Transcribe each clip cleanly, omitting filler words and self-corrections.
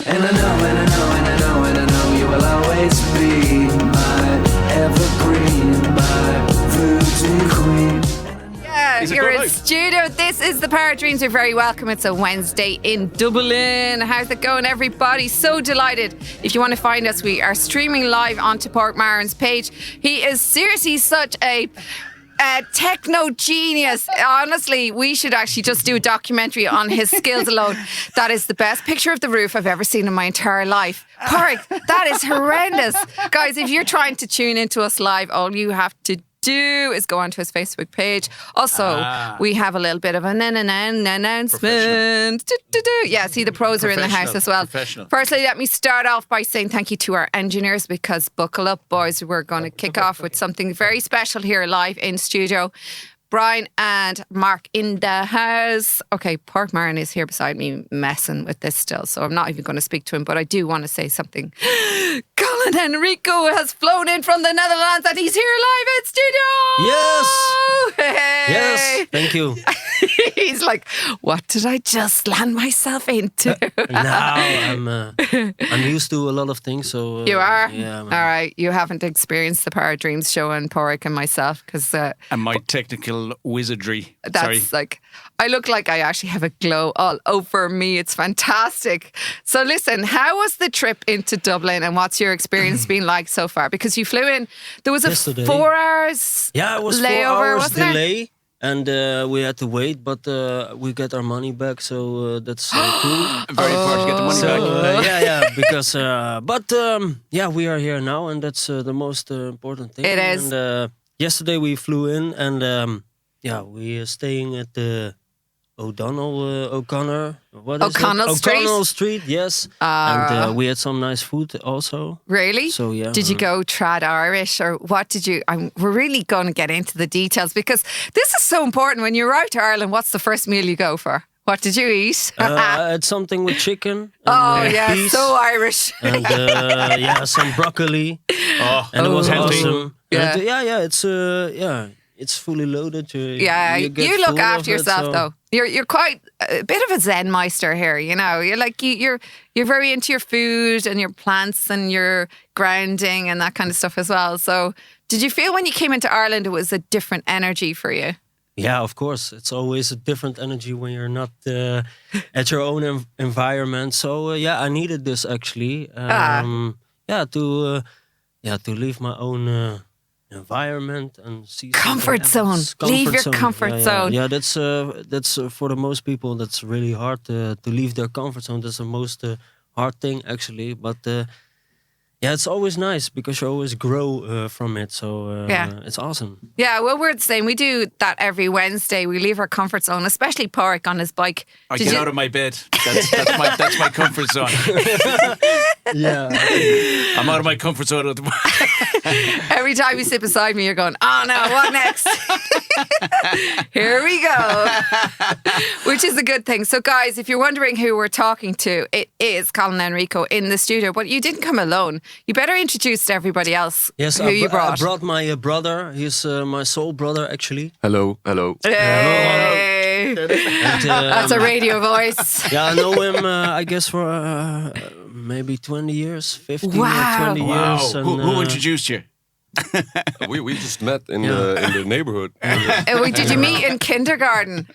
And I know, and I know, and I know, and I know you will always be my evergreen, my voodoo queen. You're in studio. This is the Power Dreams. You're very welcome. It's a Wednesday in Dublin. How's it going, everybody? So delighted. If you want to find us, we are streaming live onto Padraic Marren's page. He is seriously such a techno genius. Honestly, we should actually just do a documentary on his skills alone. That is the best picture of the roof I've ever seen in my entire life. Padraic, that is horrendous. Guys, if you're trying to tune into us live, all you have to do is go onto his Facebook page. Also, we have a little bit of an announcement. Yeah, see, the pros are in the house as well. Firstly, let me start off by saying thank you to our engineers, because buckle up, boys. We're going to kick off with something very special here live in studio. Brian and Mark in the house. Okay, Padraic Marren is here beside me messing with this still, so I'm not even going to speak to him, but I do want to say something. Colin Enrico has flown in from the Netherlands and he's here live in studio! Yes! Hey! Yes, thank you. He's like, what did I just land myself into? Now I'm used to a lot of things, so... You are? Yeah. All right, you haven't experienced the Power Dreams show and Padraic and myself, because... and my technical wizardry. That's like, I look like I actually have a glow all over me. It's fantastic. So listen, how was the trip into Dublin and what's your experience been like so far? Because you flew in, there was a Yesterday. 4 hours Yeah, it was layover, 4 hours wasn't delay. And we had to wait, but we get our money back, so that's cool. Very important to get the money back. Yeah, because we are here now, and that's the most important thing. It is. And yesterday we flew in, and we are staying at the O'Connor Street, yes. And we had some nice food also. Really? So yeah. Did you go trad Irish, or what did you? We're really going to get into the details, because this is so important. When you arrive to Ireland, what's the first meal you go for? What did you eat? I had something with chicken. And, peas, so Irish. And some broccoli. And it was awesome. Yeah. And, it's fully loaded. You look after yourself, though. You're quite a bit of a Zen meister here. You know, you're very into your food and your plants and your grounding and that kind of stuff as well. So, did you feel when you came into Ireland it was a different energy for you? Yeah, of course. It's always a different energy when you're not at your own environment. So I needed this actually. To leave my own. Environment and see comfort zone. Leave your comfort zone. Yeah, that's for the most people. That's really hard to leave their comfort zone. That's the most hard thing actually. But it's always nice because you always grow from it. So it's awesome. Yeah, well, we're the same. We do that every Wednesday. We leave our comfort zone, especially Padraic on his bike. I get out of my bed. That's my comfort zone. Yeah, I'm out of my comfort zone. Every time you sit beside me, you're going, oh no, what next? Here we go. Which is a good thing. So guys, if you're wondering who we're talking to, it is Colin Enrico in the studio. But you didn't come alone. You better introduce to everybody else who you brought. I brought my brother. He's my soul brother, actually. Hello. Hey. And, that's a radio voice. Yeah, I know him, I guess, for maybe 20 years, 15 or 20 years. And, who introduced you? we just met in the neighborhood. Did you meet in kindergarten?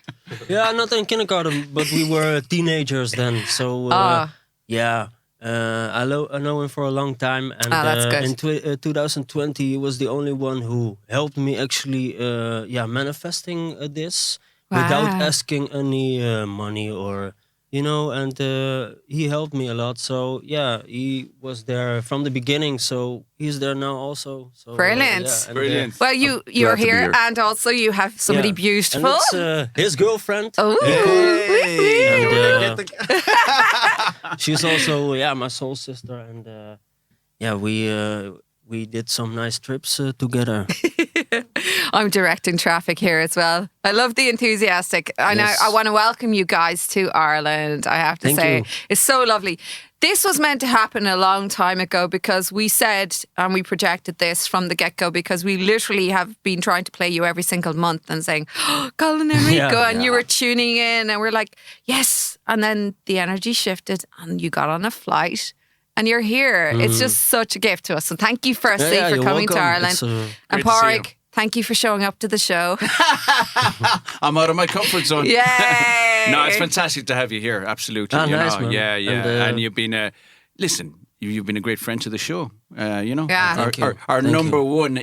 Yeah, not in kindergarten, but we were teenagers then. So, I know him for a long time. And that's good. In 2020, he was the only one who helped me actually manifesting this without asking any money or... and he helped me a lot. So, he was there from the beginning. So, he's there now also. So, brilliant. Brilliant. Well, you're here and also you have somebody beautiful. And it's his girlfriend. Oh. And, she's also, my soul sister. And, we did some nice trips together. I'm directing traffic here as well. I love the enthusiastic. I know. Yes. I want to welcome you guys to Ireland. I have to Thank say, you. it's so lovely. This was meant to happen a long time ago because we said and we projected this from the get-go because we literally have been trying to play you every single month and saying, oh, Colin Enrico, and you were tuning in and we're like, yes. And then the energy shifted and you got on a flight and you're here. It's just such a gift to us. So thank you firstly for you're coming to welcome. Ireland. It's, And great to see you. Padraic, thank you for showing up to the show. I'm out of my comfort zone. Yay! No, it's fantastic to have you here. Absolutely. Ah, you nice, know, man. yeah, yeah. And, And you've been listen. You've been a great friend to the show. You know, Yeah. Thank you. our Thank number you. one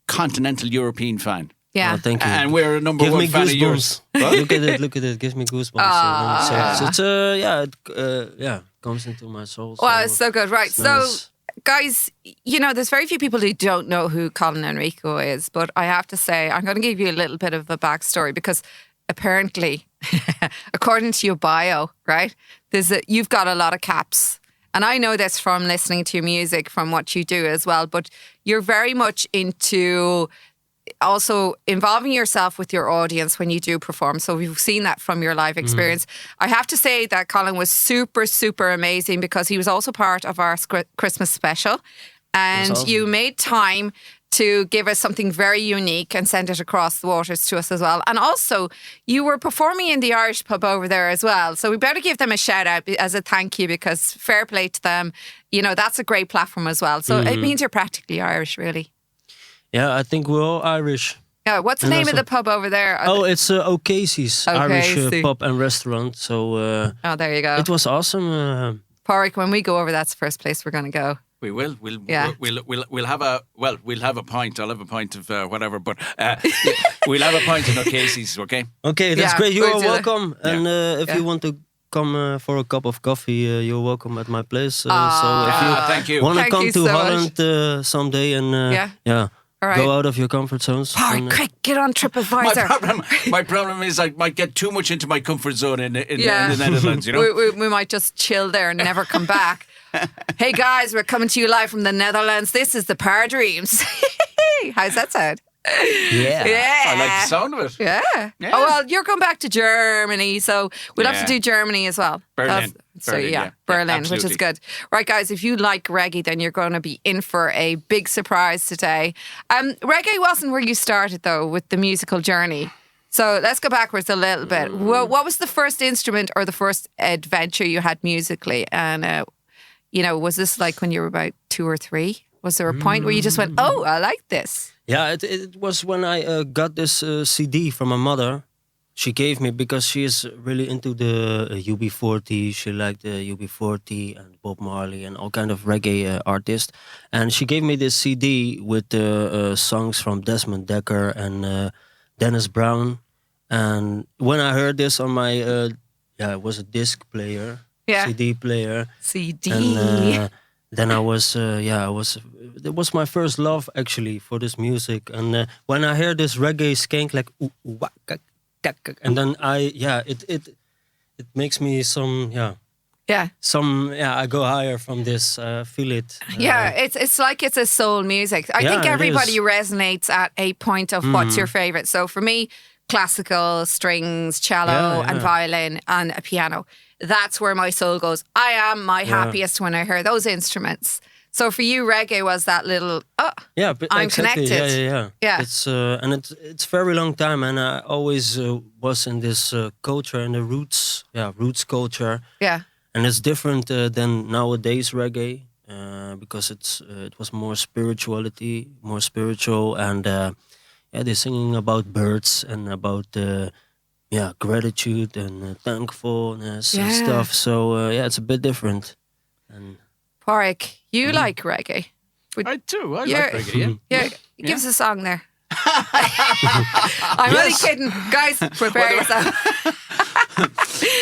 continental European fan. Yeah. Oh, thank you. And we're a number Give one me fan of yours. goosebumps. Look at it. Gives me goosebumps. So it's comes into my soul. Wow, it's so good. Right. it's So, nice. guys, you know, there's very few people who don't know who Colin Enrico is, but I have to say, I'm going to give you a little bit of a backstory because apparently, according to your bio, right, you've got a lot of caps. And I know this from listening to your music, from what you do as well, but you're very much into also involving yourself with your audience when you do perform. So we've seen that from your live experience. I have to say that Colin was super, super amazing because he was also part of our Christmas special. And awesome. you made time to give us something very unique and send it across the waters to us as well. And also, you were performing in the Irish pub over there as well. So we better give them a shout out as a thank you because fair play to them. You know, that's a great platform as well. So it means you're practically Irish, really. Yeah, I think we're all Irish. Yeah, what's the And name of also- the pub over there? Oh, it's O'Casey's Irish O'Casey. pub and restaurant. So Oh, there you go. it was awesome. Padraic, when we go over, that's the first place we're going to go. We will. We'll have a pint. I'll have a pint of whatever, but we'll have a pint in O'Casey's, okay? Okay, that's Yeah, great. You we'll are do that. welcome. And if Yeah. you want to come for a cup of coffee, you're welcome at my place. So if you Thank you. want to Thank come you to so Holland someday and All right. go out of your comfort zones. Padraic, and, quick, get on TripAdvisor. My problem is I might get too much into my comfort zone in the Netherlands, you know? We might just chill there and never come back. Hey guys, we're coming to you live from the Netherlands. This is the Paradreams. How's that sound? yeah. Yeah. I like the sound of it. Yeah. Yeah. Oh, well, you're going back to Germany, so we'll have to Yeah. do Germany as well. Berlin. So, Berlin, yeah, yeah. Berlin, Yeah, which is absolutely. good. Right, guys, if you like reggae, then you're going to be in for a big surprise today. Reggae wasn't where you started, though, with the musical journey. So let's go backwards a little bit. What was the first instrument or the first adventure you had musically? And, was this like when you were about 2 or 3? Was there a point where you just went, oh, I like this? Yeah, it was when I got this CD from my mother. She gave me because she is really into the UB40. She liked the UB40 and Bob Marley and all kind of reggae artists. And she gave me this CD with songs from Desmond Dekker and Dennis Brown. And when I heard this on my, it was a disc player, CD player. CD. And then I was, it was my first love actually for this music. And when I hear this reggae skank like, ooh, ooh, wah, kak, kak, kak, and then it makes me I go higher from this, feel it. It's like it's a soul music. I think it everybody is. resonates at a point of what's your favorite. So for me, classical, strings, cello, and violin, and a piano. That's where my soul goes. I am my happiest when I hear those instruments. So for you, reggae was that little, but I'm exactly. connected. Yeah. It's it's very long time, and I always was in this culture and the roots culture. Yeah. And it's different than nowadays reggae because it was more spiritual, and they're singing about birds and about gratitude and thankfulness and stuff. So it's a bit different. And Padraic, you like reggae? I do. I like reggae, Yeah, give us a song there. I'm only kidding. Guys, prepare yourself.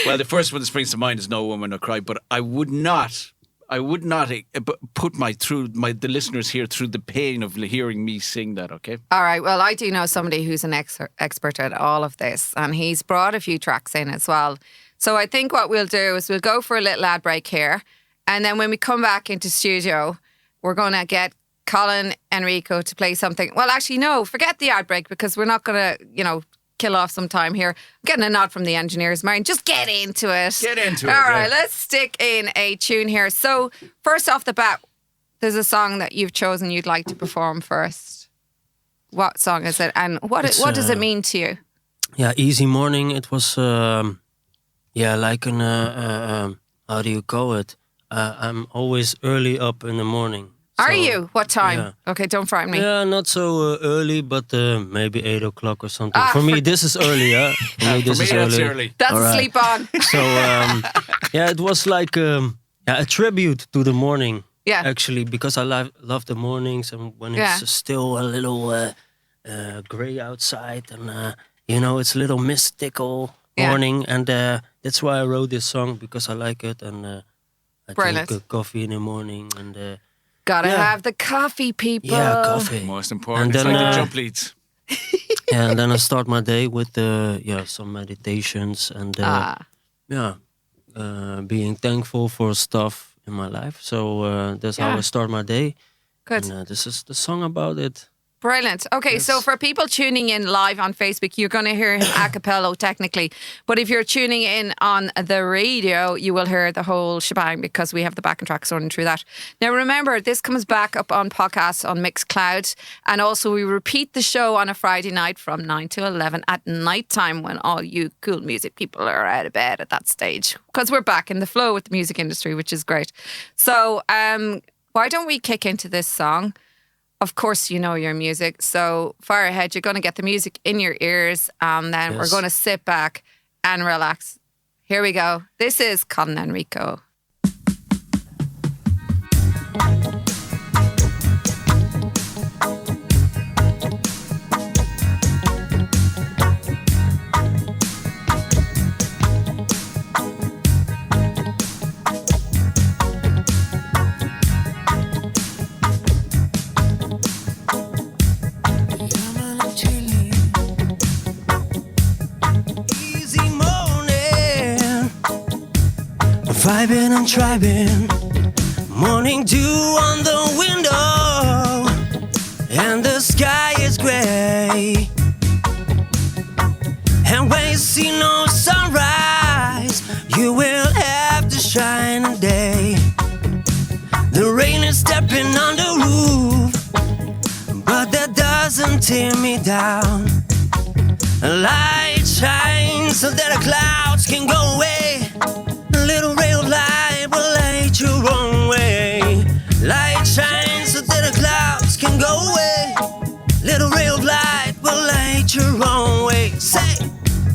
Well, the first one that springs to mind is No Woman No Cry, but I would not put the listeners here through the pain of hearing me sing that, okay? All right. Well, I do know somebody who's an expert at all of this, and he's brought a few tracks in as well. So I think what we'll do is we'll go for a little ad break here, and then when we come back into studio, we're going to get Colin Enrico to play something. Well, actually, no, forget the ad break because we're not going to, kill off some time here. I'm getting a nod from the engineers. Marian, just get into it. Get into it. All right, let's stick in a tune here. So, first off the bat, there's a song that you've chosen you'd like to perform first. What song is it? And what does it mean to you? Yeah, Easy Morning. It was, like an, how do you call it? I'm always early up in the morning. Are you? What time? Yeah. Okay, don't frighten me. Yeah, not so early, but maybe 8 o'clock or something. For me, this is early, yeah? For me, this is that's early. early. That's All right. sleep on. So, it was like a tribute to the morning. Yeah. Actually, because I love the mornings and when it's still a little gray outside and, it's a little mystical morning. And that's why I wrote this song, because I like it. And I Brilliant. drink coffee in the morning and... Gotta have the coffee, people. Yeah, coffee. Most important. And It's then, like the jump leads. and then I start my day with some meditations and being thankful for stuff in my life. So that's how I start my day. Good. And this is the song about it. Brilliant. Okay, so for people tuning in live on Facebook, you're going to hear him a cappella technically. But if you're tuning in on the radio, you will hear the whole shebang because we have the backing tracks running through that. Now, remember, this comes back up on podcasts on Mixcloud. And also, we repeat the show on a Friday night from 9 to 11 at night time when all you cool music people are out of bed at that stage. Because we're back in the flow with the music industry, which is great. So why don't we kick into this song? Of course, you know your music. So far ahead, you're going to get the music in your ears and then we're going to sit back and relax. Here we go. This is Colin Enrico. Vibing and driving, morning dew on the window, and the sky is gray. And when you see no sunrise, you will have to shine a day. The rain is stepping on the roof, but that doesn't tear me down. A light shines so that the clouds can go away. Little ray of light will light your own way. Light shines so that the clouds can go away. Little ray of light will light your own way. Say,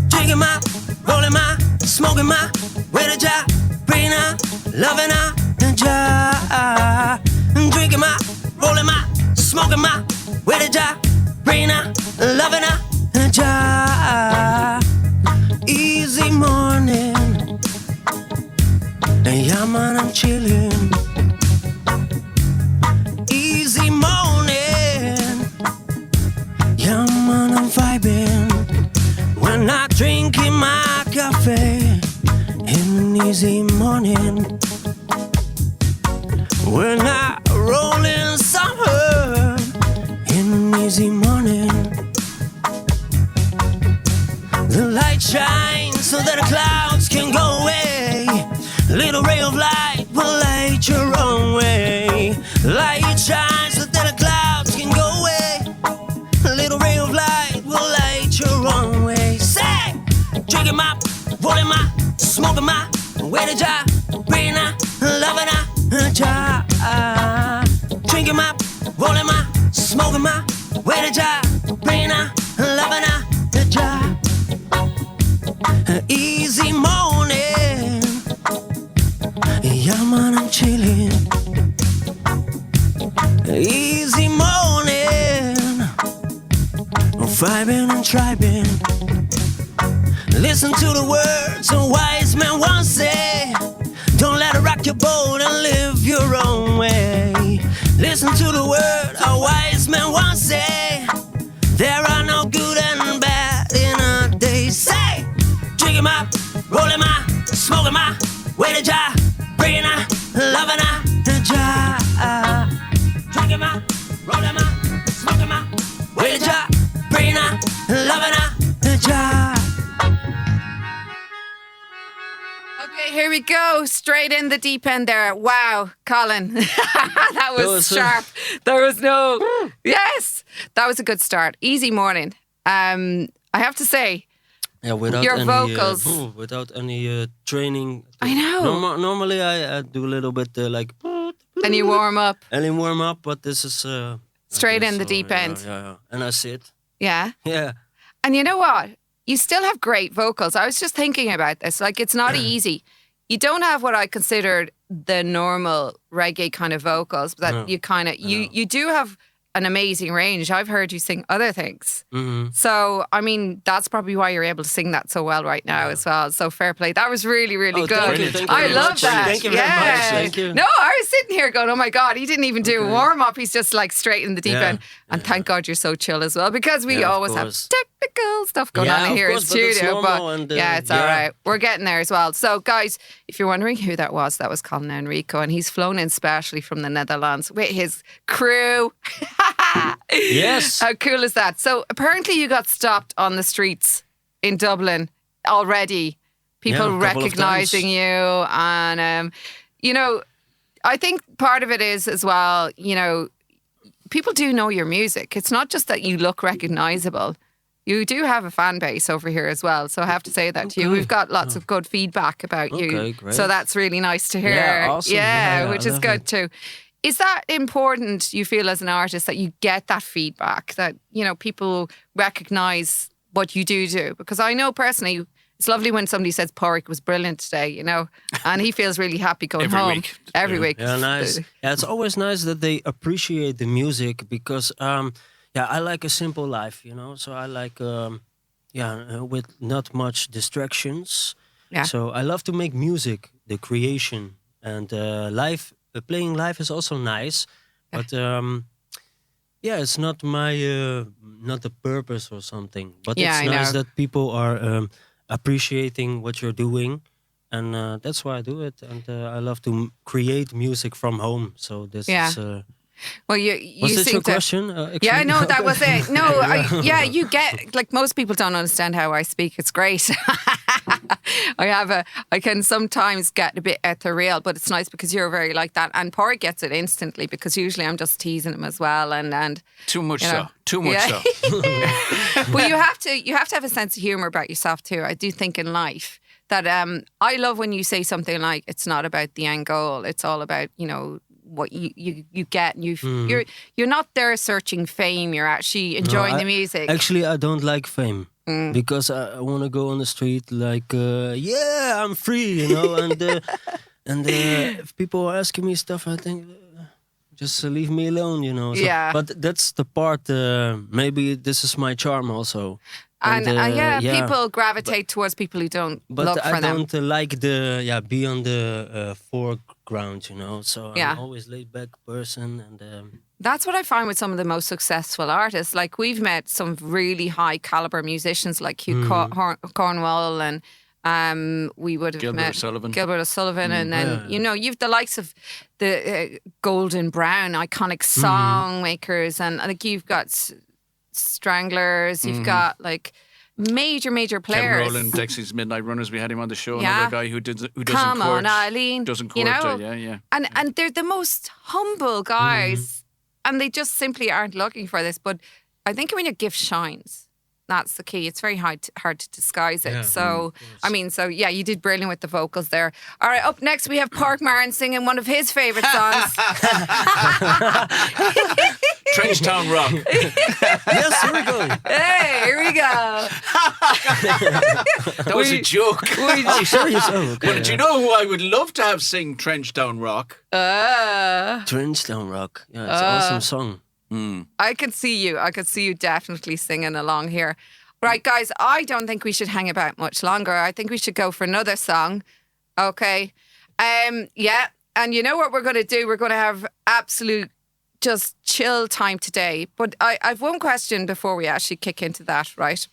drinking my, rolling my, smoking my, with a jar, breathing out, loving out the jar. Drinking my, rolling my, smoking my, with a jar, breathing out, loving out the jar. Easy morning. Yeah, man, I'm chillin'. Easy morning. Yeah, man, I'm vibing. When I drinking my coffee in an easy morning. When I rolling some herb in an easy morning. The light shines so that the clouds can go away. Little ray of light will light your own way. Light shines so that the clouds can go away. Little ray of light will light your own way. Say, drinking my, rolling my, smoking my, with a jar, breathing out, loving out a jar. Drinking my, rolling my, smoking my, with a jar, breathing out, loving out a jar. Easy morning. Yeah, man, I'm chillin'. Easy morning. Vibing and tribing. Listen to the words a wise man once said. Don't let it rock your boat and live your own way. Listen to the word a wise man once said. There are no good and bad in a day. Say, drinking my, rolling my, smoking my, with a jar, breathing out, loving out the jar. Drinking my, roll 'em up, smoke 'em up, wait a jar, bring a loving a jar. Okay, here we go. Straight in the deep end there. Wow, Colin. That was sharp. There was no... Yes, that was a good start. Easy morning. I have to say, without your any, vocals... without any training. I know. Normally I do a little bit like... And you warm up. And you warm up, but this is... Straight in the deep end. Yeah. And I sit. Yeah? Yeah. And you know what? You still have great vocals. I was just thinking about this. Like, it's not easy. You don't have what I considered the normal reggae kind of vocals, but you kind of, you do have an amazing range. I've heard you sing other things. Mm-hmm. So, I mean, that's probably why you're able to sing that so well right now as well. So fair play. That was really, really good. Thank you I very love much. that. Thank you very much. Thank you. No, I was sitting here going, oh my God, he didn't even do a warm up. He's just like straight in the deep end. And thank God you're so chill as well, because we always have technical stuff going on in here in studio. But it's all right. We're getting there as well. So guys, if you're wondering who that was Colin Enrico, and he's flown in specially from the Netherlands with his crew. Yes. How cool is that? So apparently you got stopped on the streets in Dublin already. People recognising you. And, you know, I think part of it is as well, you know, people do know your music. It's not just that you look recognisable. You do have a fan base over here as well. So I have to say that to you. We've got lots of good feedback about you. Great. So that's really nice to hear. Yeah, awesome. Yeah, which is good it. too. Is that important, you feel, as an artist, that you get that feedback, that, you know, people recognise what you do? Because I know personally, it's lovely when somebody says Padraic was brilliant today, you know, and he feels really happy going home. Every week. Yeah, nice. Yeah, it's always nice that they appreciate the music, because, I like a simple life, you know, so I like, with not much distractions. Yeah. So I love to make music, the creation, and live. Playing live is also nice, but it's not my not the purpose or something. But it's nice that people are appreciating what you're doing, and that's why I do it. And I love to create music from home. So this is. Well, you was this your to, question? Yeah, no, that was it. No, you get, like, most people don't understand how I speak. It's great. I can sometimes get a bit ethereal, but it's nice because you're very like that. And Padraic gets it instantly, because usually I'm just teasing him as well. And too much so. But you have to have a sense of humour about yourself too. I do think in life that I love when you say something like, it's not about the end goal. It's all about, you know, what you get. You're not there searching fame. You're actually enjoying the music. Actually, I don't like fame. Because I want to go on the street like, I'm free, you know, and if people are asking me stuff, I think, just leave me alone, you know. So, but that's the part, maybe this is my charm also. And people gravitate towards people who don't look for them. But I don't like be on the foreground, you know. So I'm always laid back person, and that's what I find with some of the most successful artists. Like, we've met some really high caliber musicians like Hugh Cornwall, and we would have met Gilbert O'Sullivan, and then you know, you've the likes of the Golden Brown, iconic song makers, and like you've got Stranglers, you've got like major players. Kevin Rowland, Dexys Midnight Runners. We had him on the show. Yeah. Another guy who doesn't Come on, Eileen. Doesn't court. You know? Yeah. And they're the most humble guys, and they just simply aren't looking for this. But I think when your gift shines, that's the key. It's very hard to disguise it. So, you did brilliant with the vocals there. All right, up next we have Padraic Marren singing one of his favourite songs. Trenchtown Rock. Yes, here we go. Hey, here we go. That was a joke. But do you know who I would love to have sing Trenchtown Rock? Trenchtown Rock. Yeah, it's an awesome song. I could see you definitely singing along here. Right, guys, I don't think we should hang about much longer. I think we should go for another song. Okay. And you know what we're going to do? We're going to have absolute just chill time today. But I've one question before we actually kick into that, right?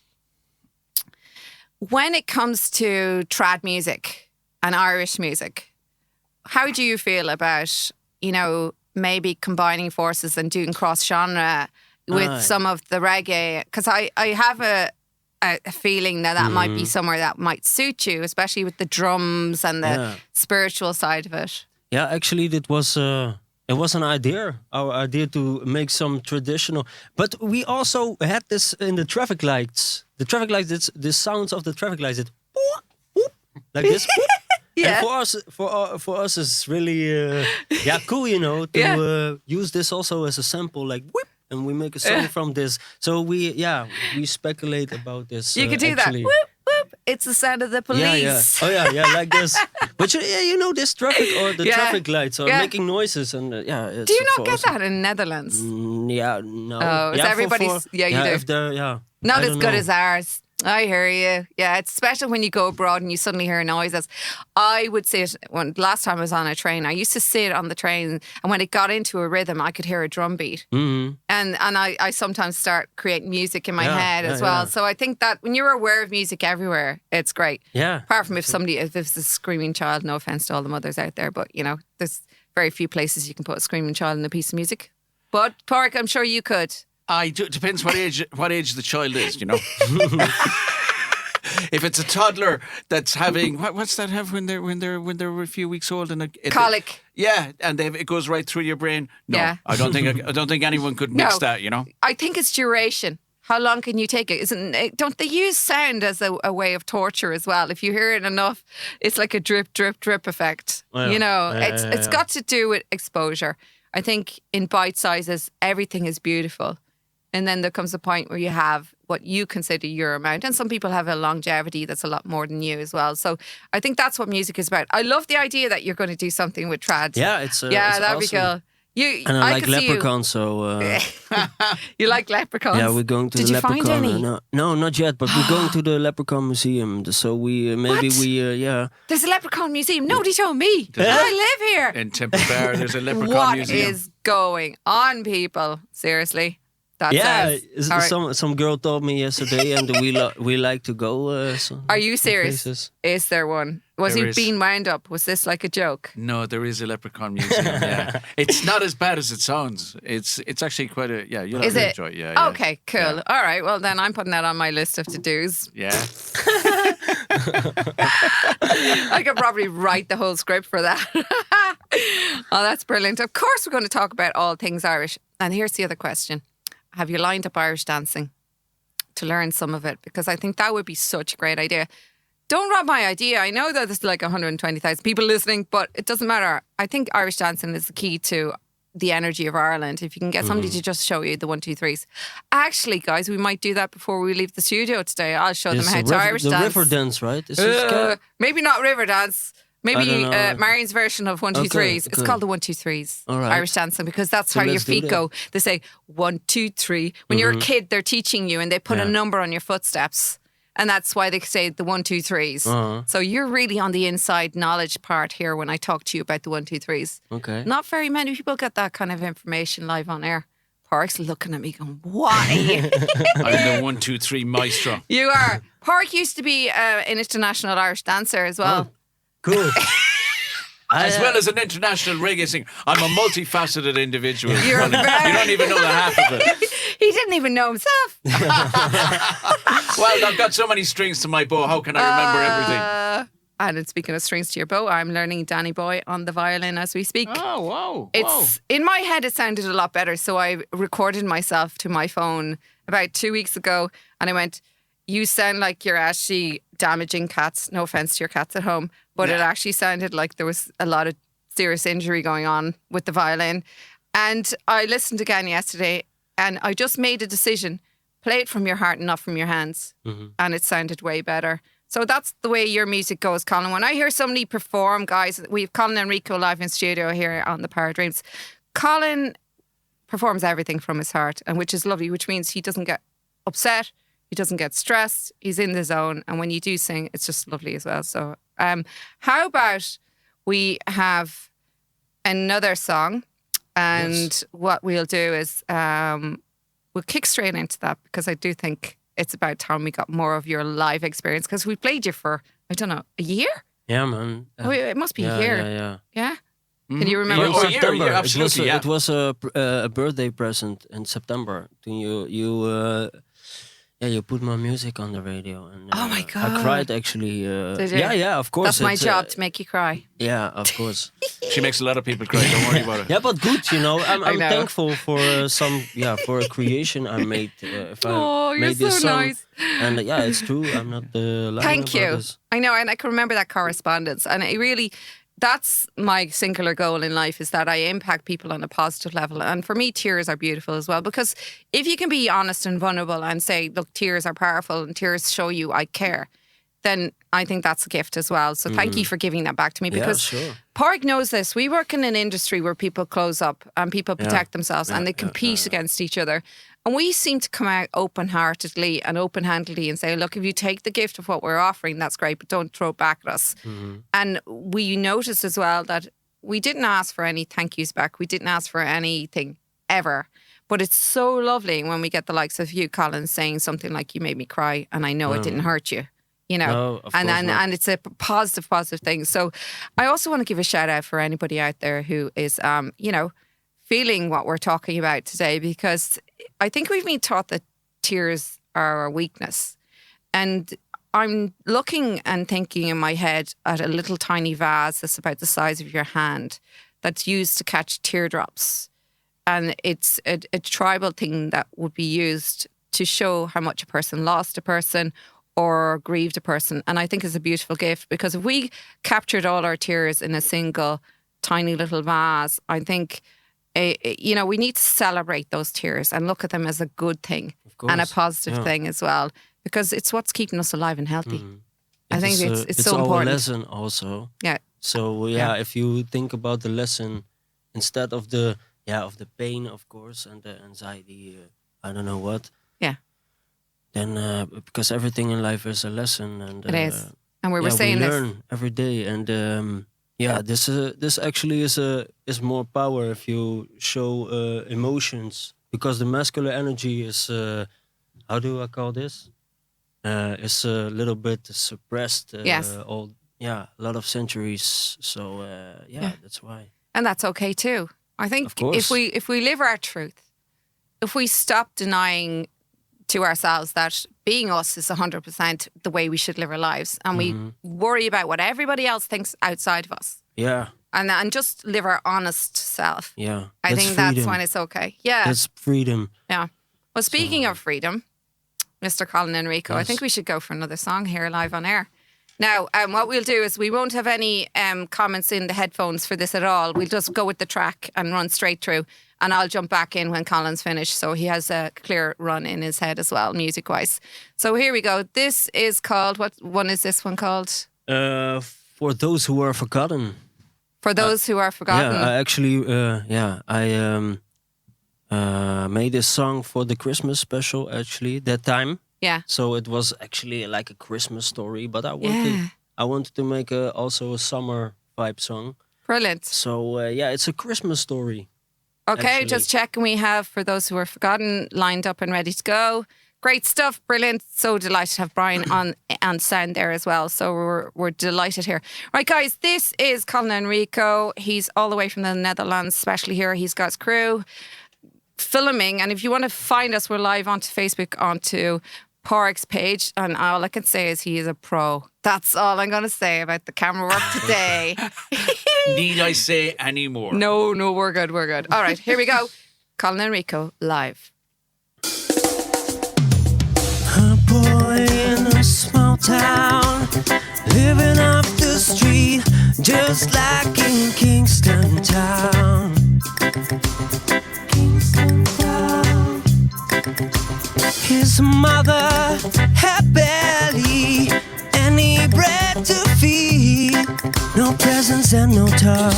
When it comes to trad music and Irish music, how do you feel about, you know, maybe combining forces and doing cross genre with Aye. some of the reggae, because I have a feeling that might be somewhere that might suit you, especially with the drums and the spiritual side of it. Yeah, actually, it was an idea, our idea to make some traditional. But we also had this in the traffic lights. The traffic lights, it's the sounds of the traffic lights. It like this. Yeah. And for us, it's really cool, you know, to use this also as a sample, like whip, and we make a song from this. So we speculate about this. You could do actually. that. Whoop, whoop. It's the sound of the police. Yeah. Oh yeah, like this. But you know, this traffic or the traffic lights are making noises, and It's Do you not get awesome. that in Netherlands? Yeah, no. Oh, is everybody's? Yeah, you do. If they're, Not I as don't good know. as ours. I hear you. Yeah, it's special when you go abroad and you suddenly hear noises. I would sit, last time I was on a train, I used to sit on the train, and when it got into a rhythm, I could hear a drum beat. Mhm. And I sometimes start creating music in my head as well. So I think that when you're aware of music everywhere, it's great. Yeah. Apart from if it's a screaming child, no offense to all the mothers out there, but you know, there's very few places you can put a screaming child in a piece of music. But Padraic, I'm sure you could. It depends what age the child is, you know. If it's a toddler that's having what's that have when they're a few weeks old and Colic. And it goes right through your brain. No, Yeah. I don't think anyone could mix that, you know. I think it's duration. How long can you take it? Don't they use sound as a way of torture as well? If you hear it enough, it's like a drip, drip, drip effect. Well, you know, yeah, it's got to do with exposure. I think in bite sizes, everything is beautiful. And then there comes a point where you have what you consider your amount. And some people have a longevity that's a lot more than you as well. So I think that's what music is about. I love the idea that you're going to do something with trad. Yeah, it's that'd awesome. be cool. And I like could see you- Leprechaun, so You like leprechauns? yeah, we're going to Did the you find Leprechaun. any? No, not yet, but we're going to the Leprechaun Museum. So we There's a leprechaun museum. Nobody told me. I live here. In Temple Bar, there's a leprechaun What museum. is going on, people? Seriously. That says, some girl told me yesterday, and we like to go. Are you serious? Places. Is there one? Was There he is. being wound up? Was this like a joke? No, there is a leprechaun museum. Yeah, it's not as bad as it sounds. It's actually quite a you'll Is it? enjoy it. Yeah. Okay, cool. Yeah. All right. Well, then I'm putting that on my list of to-dos. Yeah. I could probably write the whole script for that. Oh, that's brilliant. Of course, we're going to talk about all things Irish. And here's the other question. Have you lined up Irish dancing to learn some of it? Because I think that would be such a great idea. Don't rob my idea. I know that there's like 120,000 people listening, but it doesn't matter. I think Irish dancing is the key to the energy of Ireland. If you can get somebody to just show you the 1, 2, 3s. Actually, guys, we might do that before we leave the studio today. I'll show them It's how the to river, Irish the dance. river dance, right? Is this Maybe not river dance. Maybe I don't know. Marian's version of 1, 2, 3s. Okay, It's okay. called the 1, 2, 3s. All right. Irish dancing, because that's So how your let's do feet that. go. They say 1, 2, 3. When you're a kid, they're teaching you, and they put a Yeah. number on your footsteps, and that's why they say the 1, 2, 3s. Uh-huh. So you're really on the inside knowledge part here when I talk to you about the 1, 2, 3s. Okay. Not very many people get that kind of information live on air. Park's looking at me going, why? I'm the 1, 2, 3 maestro. You are. Park used to be an international Irish dancer as well. Cool. As well as an international reggae singer. I'm a multifaceted individual. You're you don't even know the half of it. He didn't even know himself. Well, I've got so many strings to my bow. How can I remember everything? And speaking of strings to your bow, I'm learning Danny Boy on the violin as we speak. Oh, wow. It's in my head. It sounded a lot better, so I recorded myself to my phone about 2 weeks ago, and I went, "You sound like you're actually damaging cats. No offense to your cats at home, but it actually sounded like there was a lot of serious injury going on with the violin." And I listened again yesterday, and I just made a decision: play it from your heart and not from your hands, and it sounded way better. So that's the way your music goes, Colin. When I hear somebody perform, guys, we have Colin Enrico live in studio here on the Power Dreams. Colin performs everything from his heart, and which is lovely, which means he doesn't get upset, he doesn't get stressed, he's in the zone. And when you do sing, it's just lovely as well. So how about we have another song, and what we'll do is we'll kick straight into that, because I do think it's about time we got more of your live experience, because we played you for, I don't know, a year? Yeah, man. Oh, it must be yeah, a year. Yeah. Yeah? Can you remember? In Oh, what? yeah, September. absolutely, yeah. It was a birthday present in September. You put my music on the radio, and Oh my I God. cried actually. Did you? Yeah, of course. That's my it's, job, to make you cry. Yeah, of course. She makes a lot of people cry. Don't worry about it. Yeah, but good, I'm know. thankful for for a creation I made. If Oh, I you're made this so song. nice. And it's true. I'm not lying Thank about you. this. I know, and I can remember that correspondence. And it really, that's my singular goal in life, is that I impact people on a positive level. And for me, tears are beautiful as well, because if you can be honest and vulnerable and say, look, tears are powerful and tears show you I care, then I think that's a gift as well. So thank you for giving that back to me, because sure. Padraic knows this. We work in an industry where people close up and people protect themselves and they compete against each other. And we seem to come out open-heartedly and open-handedly and say, look, if you take the gift of what we're offering, that's great, but don't throw it back at us. And we noticed as well that we didn't ask for any thank yous back. We didn't ask for anything ever. But it's so lovely when we get the likes of you, Colin, saying something like, you made me cry and I know it didn't hurt you. No, of course not. And it's a positive thing. So I also want to give a shout out for anybody out there who is, feeling what we're talking about today, because I think we've been taught that tears are a weakness. And I'm looking and thinking in my head at a little tiny vase that's about the size of your hand that's used to catch teardrops. And it's a tribal thing that would be used to show how much a person lost a person or grieved a person. And I think it's a beautiful gift, because if we captured all our tears in a single tiny little vase, I think, we need to celebrate those tears and look at them as a good thing and a positive thing as well, because it's what's keeping us alive and healthy. I think it's so our important. lesson also. Yeah. So if you think about the lesson instead of the pain, of course, and the anxiety, I don't know what. Yeah. Then because everything in life is a lesson, and it is. And we were saying we this. learn every day, and this actually is more power if you show emotions, because the masculine energy is how do I call this? Is a little bit suppressed. Yes. A lot of centuries. So that's why. And that's okay too. I think if we live our truth, if we stop denying to ourselves that being us is 100% the way we should live our lives, and we worry about what everybody else thinks outside of us. Yeah. And just live our honest self. Yeah. I think that's when it's okay. Yeah. That's freedom. Yeah. Well, speaking of freedom, Mr. Colin Enrico, I think we should go for another song here live on air. Now, what we'll do is we won't have any comments in the headphones for this at all. We'll just go with the track and run straight through. And I'll jump back in when Colin's finished, so he has a clear run in his head as well, music-wise. So here we go. This is called, what one is this one called? For Those Who Are Forgotten. For Those Who Are Forgotten. Yeah, I actually, I made this song for the Christmas special, actually, that time. Yeah. So it was actually like a Christmas story, but I wanted to make also a summer vibe song. Brilliant. So it's a Christmas story. Okay, actually. just checking. We have For Those Who Are Forgotten lined up and ready to go. Great stuff, brilliant. So delighted to have Brian on sound there as well. So we're delighted here. Right, guys, this is Colin Enrico. He's all the way from the Netherlands, especially here. He's got his crew filming, and if you want to find us, we're live onto Facebook, onto Padraic's page, and all I can say is he is a pro. That's all I'm going to say about the camera work today. Need I say any more? No, we're good. All right, here we go. Colin Enrico, live. A boy in a small town, living off the street, just like in Kingston Town. Kingston Town. His mother had barely any bread to feed, no presents and no talk.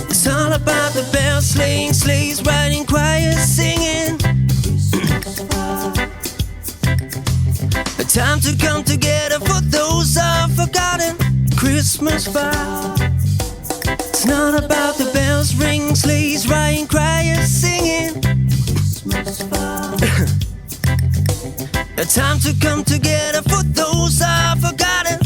It's all about the bells, sleighing, sleighs, riding, choirs, singing. A time to come together for those who are forgotten. Christmas vibe. It's not about the bells, ring, sleighs, riding, choirs, singing. Christmas vibe. A time to come together for those who are forgotten.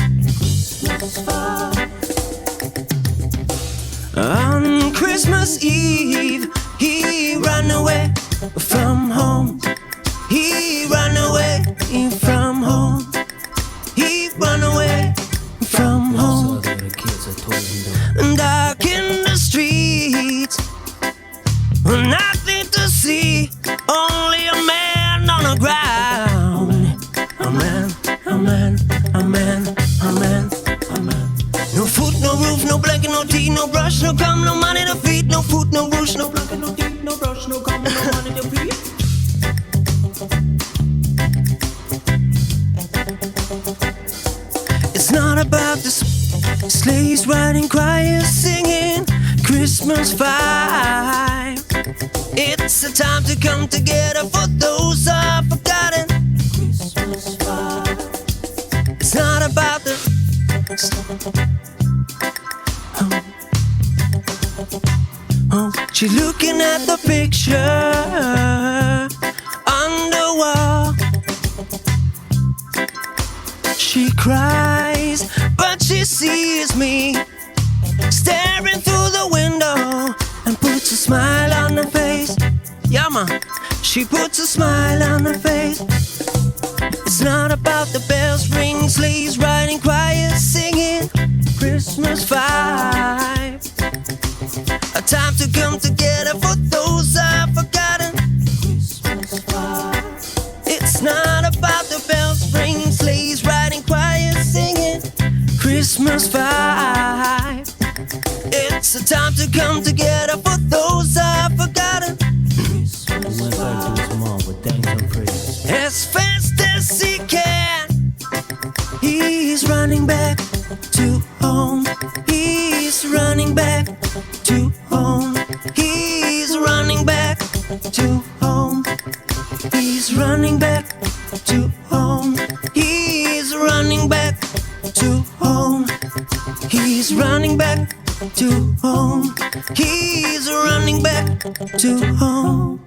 Eve, he ran away from home. He ran away from home. He ran away from home. Dark in the streets, nothing to see, only a man on the ground. A man, a man, a man, a man, a man. No food, no roof, no blanket, no tea, no brush, no comb, no money to feed. No food, no roof, no blanket, no tea, no brush, no comb, no money to feed. It's not about the sleighs riding, choirs singing Christmas vibe. It's a time to come together for those who are forgotten. Christmas vibe. It's not about the she's looking at the picture on the wall. She cries, but she sees me staring through the window and puts a smile on her face. Yeah, man, she puts a smile on her face. It's not about the bells ring, sleighs riding, choirs singing Christmas vibe. A time to come together for those I've forgotten. Christmas vibe. It's not about the bells ring, sleighs riding, choirs singing Christmas vibe. It's a time to come together for those I've forgotten. Christmas vibe. As fast as he can, he's running back to home. He's running back to home. He's running back to home. He's running back to home. He's running back to home. He's running back to home. He's running back to home.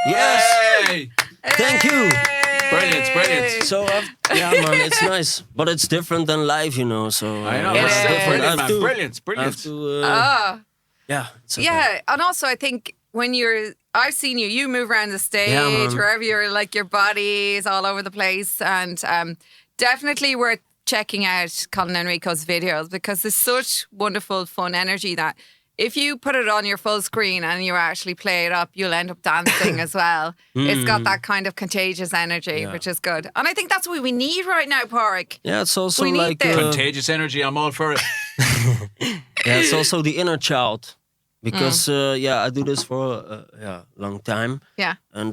Yes. Hey! Thank you. Brilliant, brilliant. So, yeah, man, it's nice, but it's different than live, you know. So I know, It it's is. different, I have man. to- Brilliant, I have brilliant. to. Yeah. It's okay. Yeah, and also I think when I've seen you move around the stage, man. wherever you're, like your body is all over the place, and definitely worth checking out Colin Enrico's videos because there's such wonderful, fun energy that if you put it on your full screen and you actually play it up, you'll end up dancing as well. It's got that kind of contagious energy, which is good. And I think that's what we need right now, Padraic. Yeah, it's also We need like this. Contagious energy, I'm all for it. yeah, it's also the inner child because I do this for a long time. Yeah. And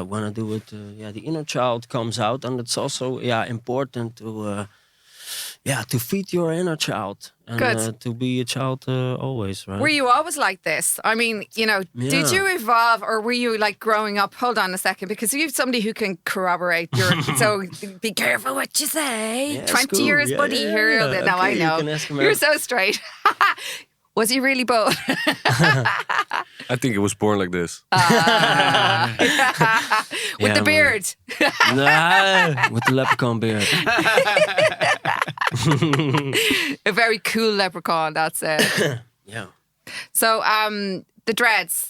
when I do it, the inner child comes out, and it's also important to feed your inner child and Good. to be a child always, right? Were you always like this? I mean, did you evolve or were you like growing up? Hold on a second, because you have somebody who can corroborate your. So be careful what you say. Yeah, 20 cool. year Yeah, buddy yeah, here. yeah. Now I Okay, you know. can ask him You're out. so straight. Was he really both? I think it was born like this. With the man. beard. Nah, with the leprechaun beard. A very cool leprechaun, that's it. Yeah. So the dreads.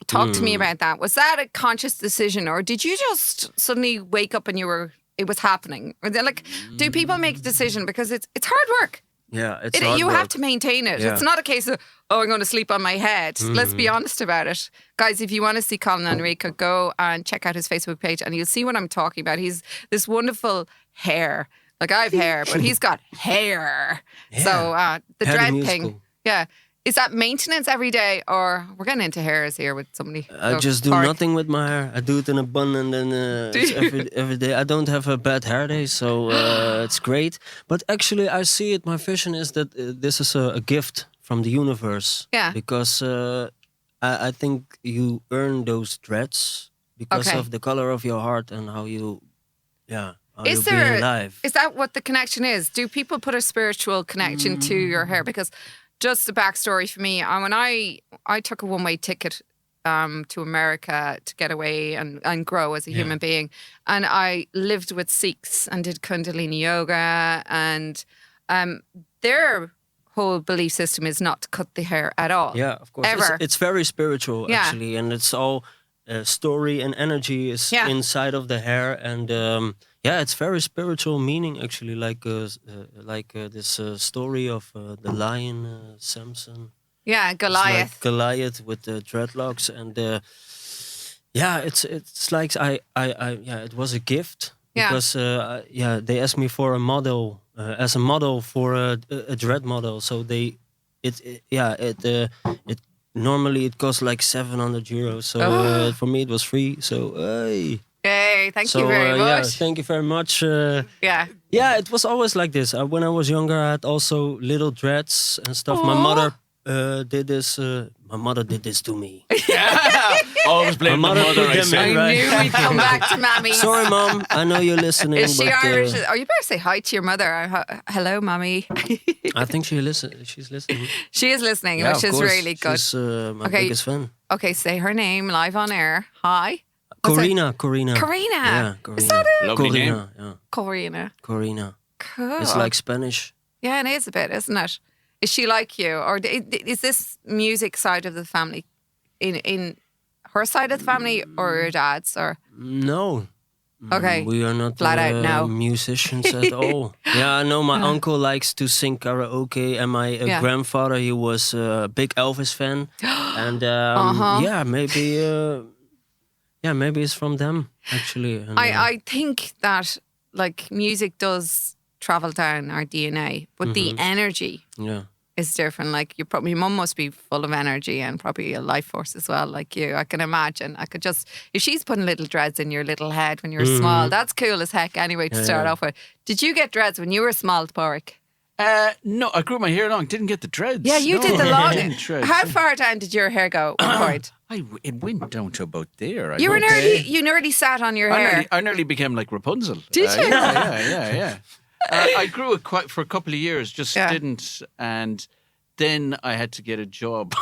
Talk to me about that. Was that a conscious decision, or did you just suddenly wake up and it was happening? Or do people make a decision because it's hard work? Yeah, it's hard You work. have to maintain it. Yeah. It's not a case of, I'm going to sleep on my head. Let's be honest about it. Guys, if you want to see Colin Enrico, go and check out his Facebook page and you'll see what I'm talking about. He's this wonderful hair. Like I have hair, but he's got hair. Yeah. So the Hair the dread musical. thing. Yeah. Is that maintenance every day, or we're getting into hairs here with somebody? I So, just do Padraic. nothing with my hair. I do it in a bun and then it's every day. I don't have a bad hair day, so it's great. But actually, I see it. My vision is that this is a gift from the universe. Yeah. Because I think you earn those dreads because Okay. of the color of your heart and how you, how Is you there? being alive. Is that what the connection is? Do people put a spiritual connection to your hair? Because just a backstory for me, when I took a one-way ticket to America to get away and grow as a human being, and I lived with Sikhs and did Kundalini yoga, and their whole belief system is not to cut the hair at all. Yeah, of course. Ever. It's very spiritual, Yeah. actually, and it's all story and energy is Yeah. inside of the hair, and it's very spiritual meaning, actually, like this story of the lion Samson. Yeah, It's Goliath. like Goliath with the dreadlocks, and it's like it was a gift. Yeah. Because they asked me for a model as a model for a dread model. So it normally it costs like €700. So for me it was free. So Hey, thank you very yeah, much. thank you very much. Yeah. Yeah, it was always like this. When I was younger, I had also little dreads and stuff. My mother did this. My mother did this to me. Always blame My the mother mother, put I them say. in, I right? knew we'd come back to Mammy. Sorry, Mom. I know you're listening. Is she but, Irish? Oh, you better say hi to your mother. Hello, Mommy. I think she's listening. She is listening, Yeah, which of is course. really good. She's my Okay. biggest fan. Okay, say her name live on air. Hi. Corina. Corina. Yeah, Corina. Is that it? Lovely Corina, name. yeah. Corina. Corina. Cool. It's like Spanish. Yeah, it is a bit, isn't it? Is she like you, or is this music side of the family in her side of the family, or your dad's, or? No. Okay. We are not Flat out no. musicians at all. Yeah, I know my uncle likes to sing karaoke, and my grandfather, he was a big Elvis fan. And maybe it's from them, actually. And, I think that like music does travel down our DNA, but the energy is different. Like your mum must be full of energy and probably a life force as well, like you. I can imagine. I could just, if she's putting little dreads in your little head when you were small, that's cool as heck anyway to start off with. Did you get dreads when you were small, Padraic? No, I grew my hair long. Didn't get the dreads. Yeah, you No, did the I long. didn't dreads. How far down did your hair go at one point? It went down to about there. You nearly sat on your hair. I nearly became like Rapunzel. Did you? Yeah. I grew it quite for a couple of years, just didn't, and then I had to get a job.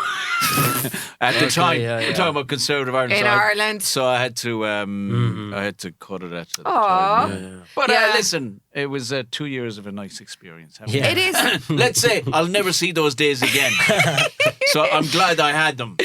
At the time, we're talking about conservative Ireland. In Ireland. So I had to, I had to cut it at the Aww. time. But listen, it was 2 years of a nice experience. Yeah. It is. Let's say I'll never see those days again. So I'm glad I had them.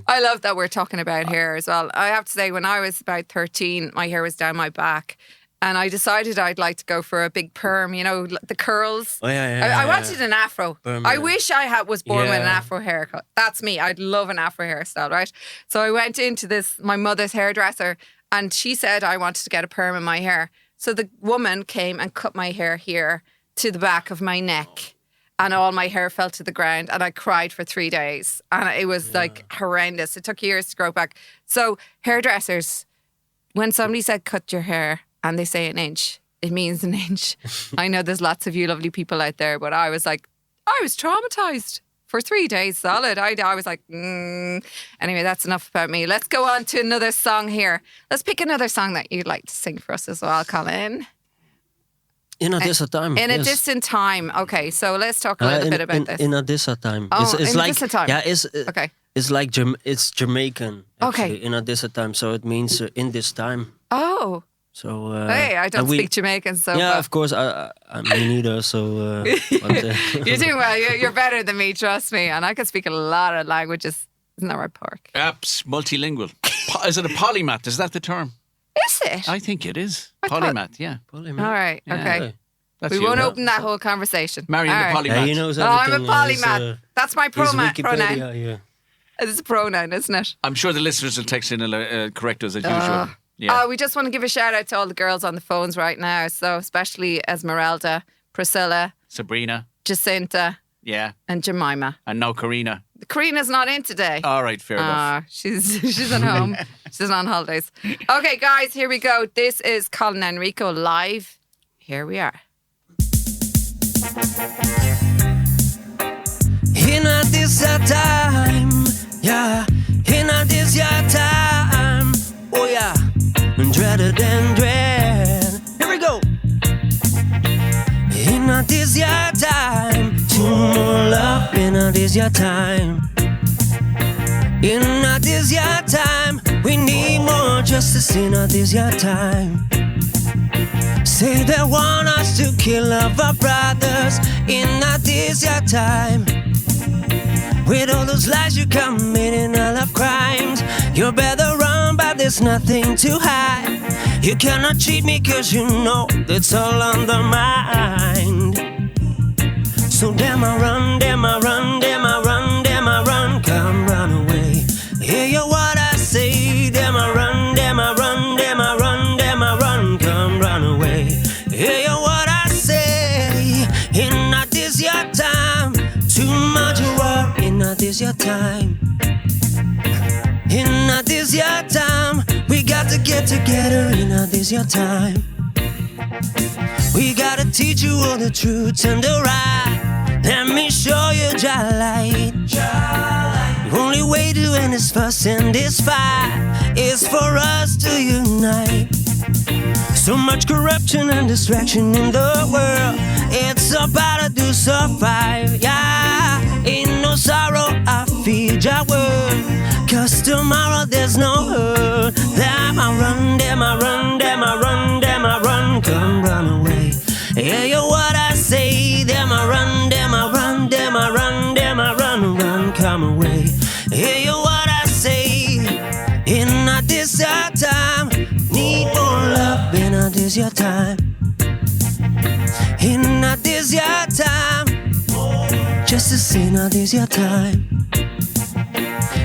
I love that we're talking about hair as well. I have to say, when I was about 13, my hair was down my back. And I decided I'd like to go for a big perm, you know, the curls. Oh, yeah. I wanted an afro. Perm, I yeah. wish I was born with an Yeah. afro haircut. That's me. I'd love an afro hairstyle, right? So I went into my mother's hairdresser, and she said I wanted to get a perm in my hair. So the woman came and cut my hair here to the back of my neck. And all my hair fell to the ground, and I cried for 3 days. And it was like horrendous. It took years to grow back. So hairdressers, when somebody said cut your hair, and they say an inch, it means an inch. I know there's lots of you lovely people out there, but I was traumatized for 3 days solid. I was like, Anyway, that's enough about me. Let's go on to another song here. Let's pick another song that you'd like to sing for us as well, Colin. In a distant time. In a yes. distant time. Okay, so let's talk a little bit about this. In a distant time. Oh, it's in a like, distant time. Yeah, it's Okay. It's like it's Jamaican. Actually, Okay. In a distant time, so it means in this time. Oh, So hey, I don't speak Jamaican, so... Yeah, of course, I me neither. So You're doing well. You're better than me, trust me. And I can speak a lot of languages. Isn't that right, Park? Apps, multilingual. Is it a polymath? Is that the term? Is it? I think it is. I thought- Polymath, yeah. All right, okay. That's We you. won't open that whole conversation. Marian All the right. polymath. Yeah, he knows Oh, everything. I'm a polymath. That's my He's pronoun. Wikipedia, yeah. It's a pronoun, isn't it? I'm sure the listeners will text in and correct us as usual. Yeah. We just want to give a shout out to all the girls on the phones right now. So especially Esmeralda, Priscilla, Sabrina, Jacinta, yeah, and Jemima. and now Karina. Karina's not in today. All right, fair enough. She's at home. She's on holidays. Okay, guys, here we go. This is Colin Enrico live. Here we are. In a this time, yeah. In a this time, oh yeah. Dreader than dread. Here we go. In a this time, to more love. In a this time. In a this time, we need more justice. In a this time. Say they want us to kill our brothers in this your time. With all those lies you committing, all of crimes, you better run, but there's nothing to hide. You cannot cheat me cause you know it's all on the mind. So damn I run, damn I run, damn I run, damn I run, come run away. Hear you what I say, damn I run, damn I run, damn I run, damn I run, come run away. Hear you what I say, in not this your time, too much war, in not this your time. In not this your time, we got to get together, in not this your time. We gotta teach you all the truth and the right. Let me show you your light. The only way to end this fuss and this fight is for us to unite. So much corruption and distraction in the world. It's about to survive, yeah. Ain't no sorrow, I feed your word. Cause tomorrow there's no hurt. Damn I run, damn I run, damn I run, damn I run, come run away. Hear you what I say, damn I run, damn I run, damn I run, damn I run, run, come away. Hear you what I say, in not this your time. Need more love, in not this your time. In not this your time. Just to say not this your time.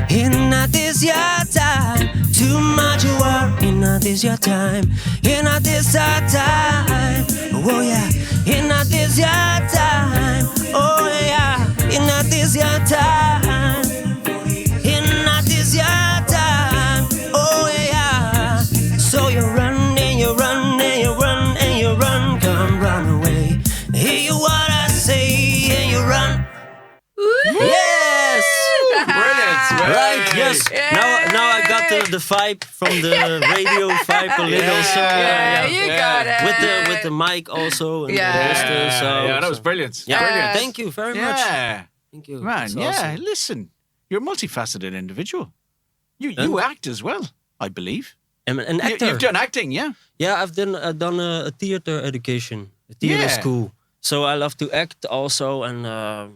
In not this your time. Too much work, in not this your time. In not this your time. Oh yeah, in not this your time. Oh yeah, in not this your time. In not this your time. Oh yeah. So you run and you run and you run and you run, come run away. Hear you what I say and you run. Yes! Brilliant. Right, yes. Yeah. Now I got the vibe from the radio vibe a little. So You got it. with the mic also. And Yeah. the holster, so, Yeah, that was brilliant. Yeah, Brilliant. thank you very much. Yeah. Thank you. Man, It's yeah. awesome. Listen, you're a multifaceted individual. You act as well, I believe. I'm an actor. You've done acting, yeah. Yeah, I've done a theater education, a theater Yeah. school. So I love to act also, and I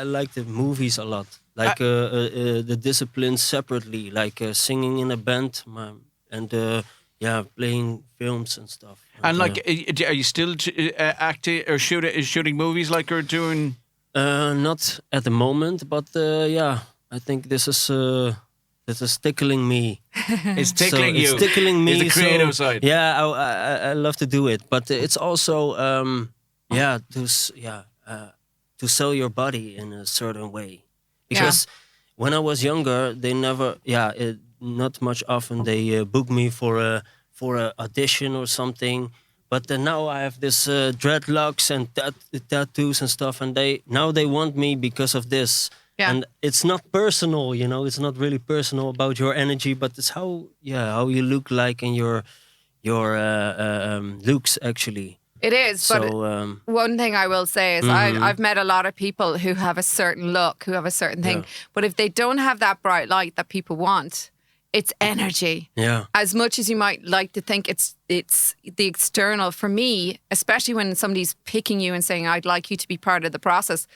like the movies a lot. Like the disciplines separately, like singing in a band, and playing films and stuff. And like, are you still acting or shooting movies like you're doing? Not at the moment, but I think this is tickling me. It's tickling you. It's tickling me. It's the creative so, side. Yeah, I love to do it, but it's also to sell your body in a certain way. Because when I was younger, they never, not much often they book me for a audition or something. But now I have this dreadlocks and tattoos and stuff, and they want me because of this. Yeah. And it's not personal, it's not really personal about your energy, but it's how you look like and your looks actually. It is, but So one thing I will say is I've met a lot of people who have a certain look, who have a certain thing, but if they don't have that bright light that people want, it's energy. yeah, As much as you might like to think it's the external, for me, especially when somebody's picking you and saying, I'd like you to be part of the process,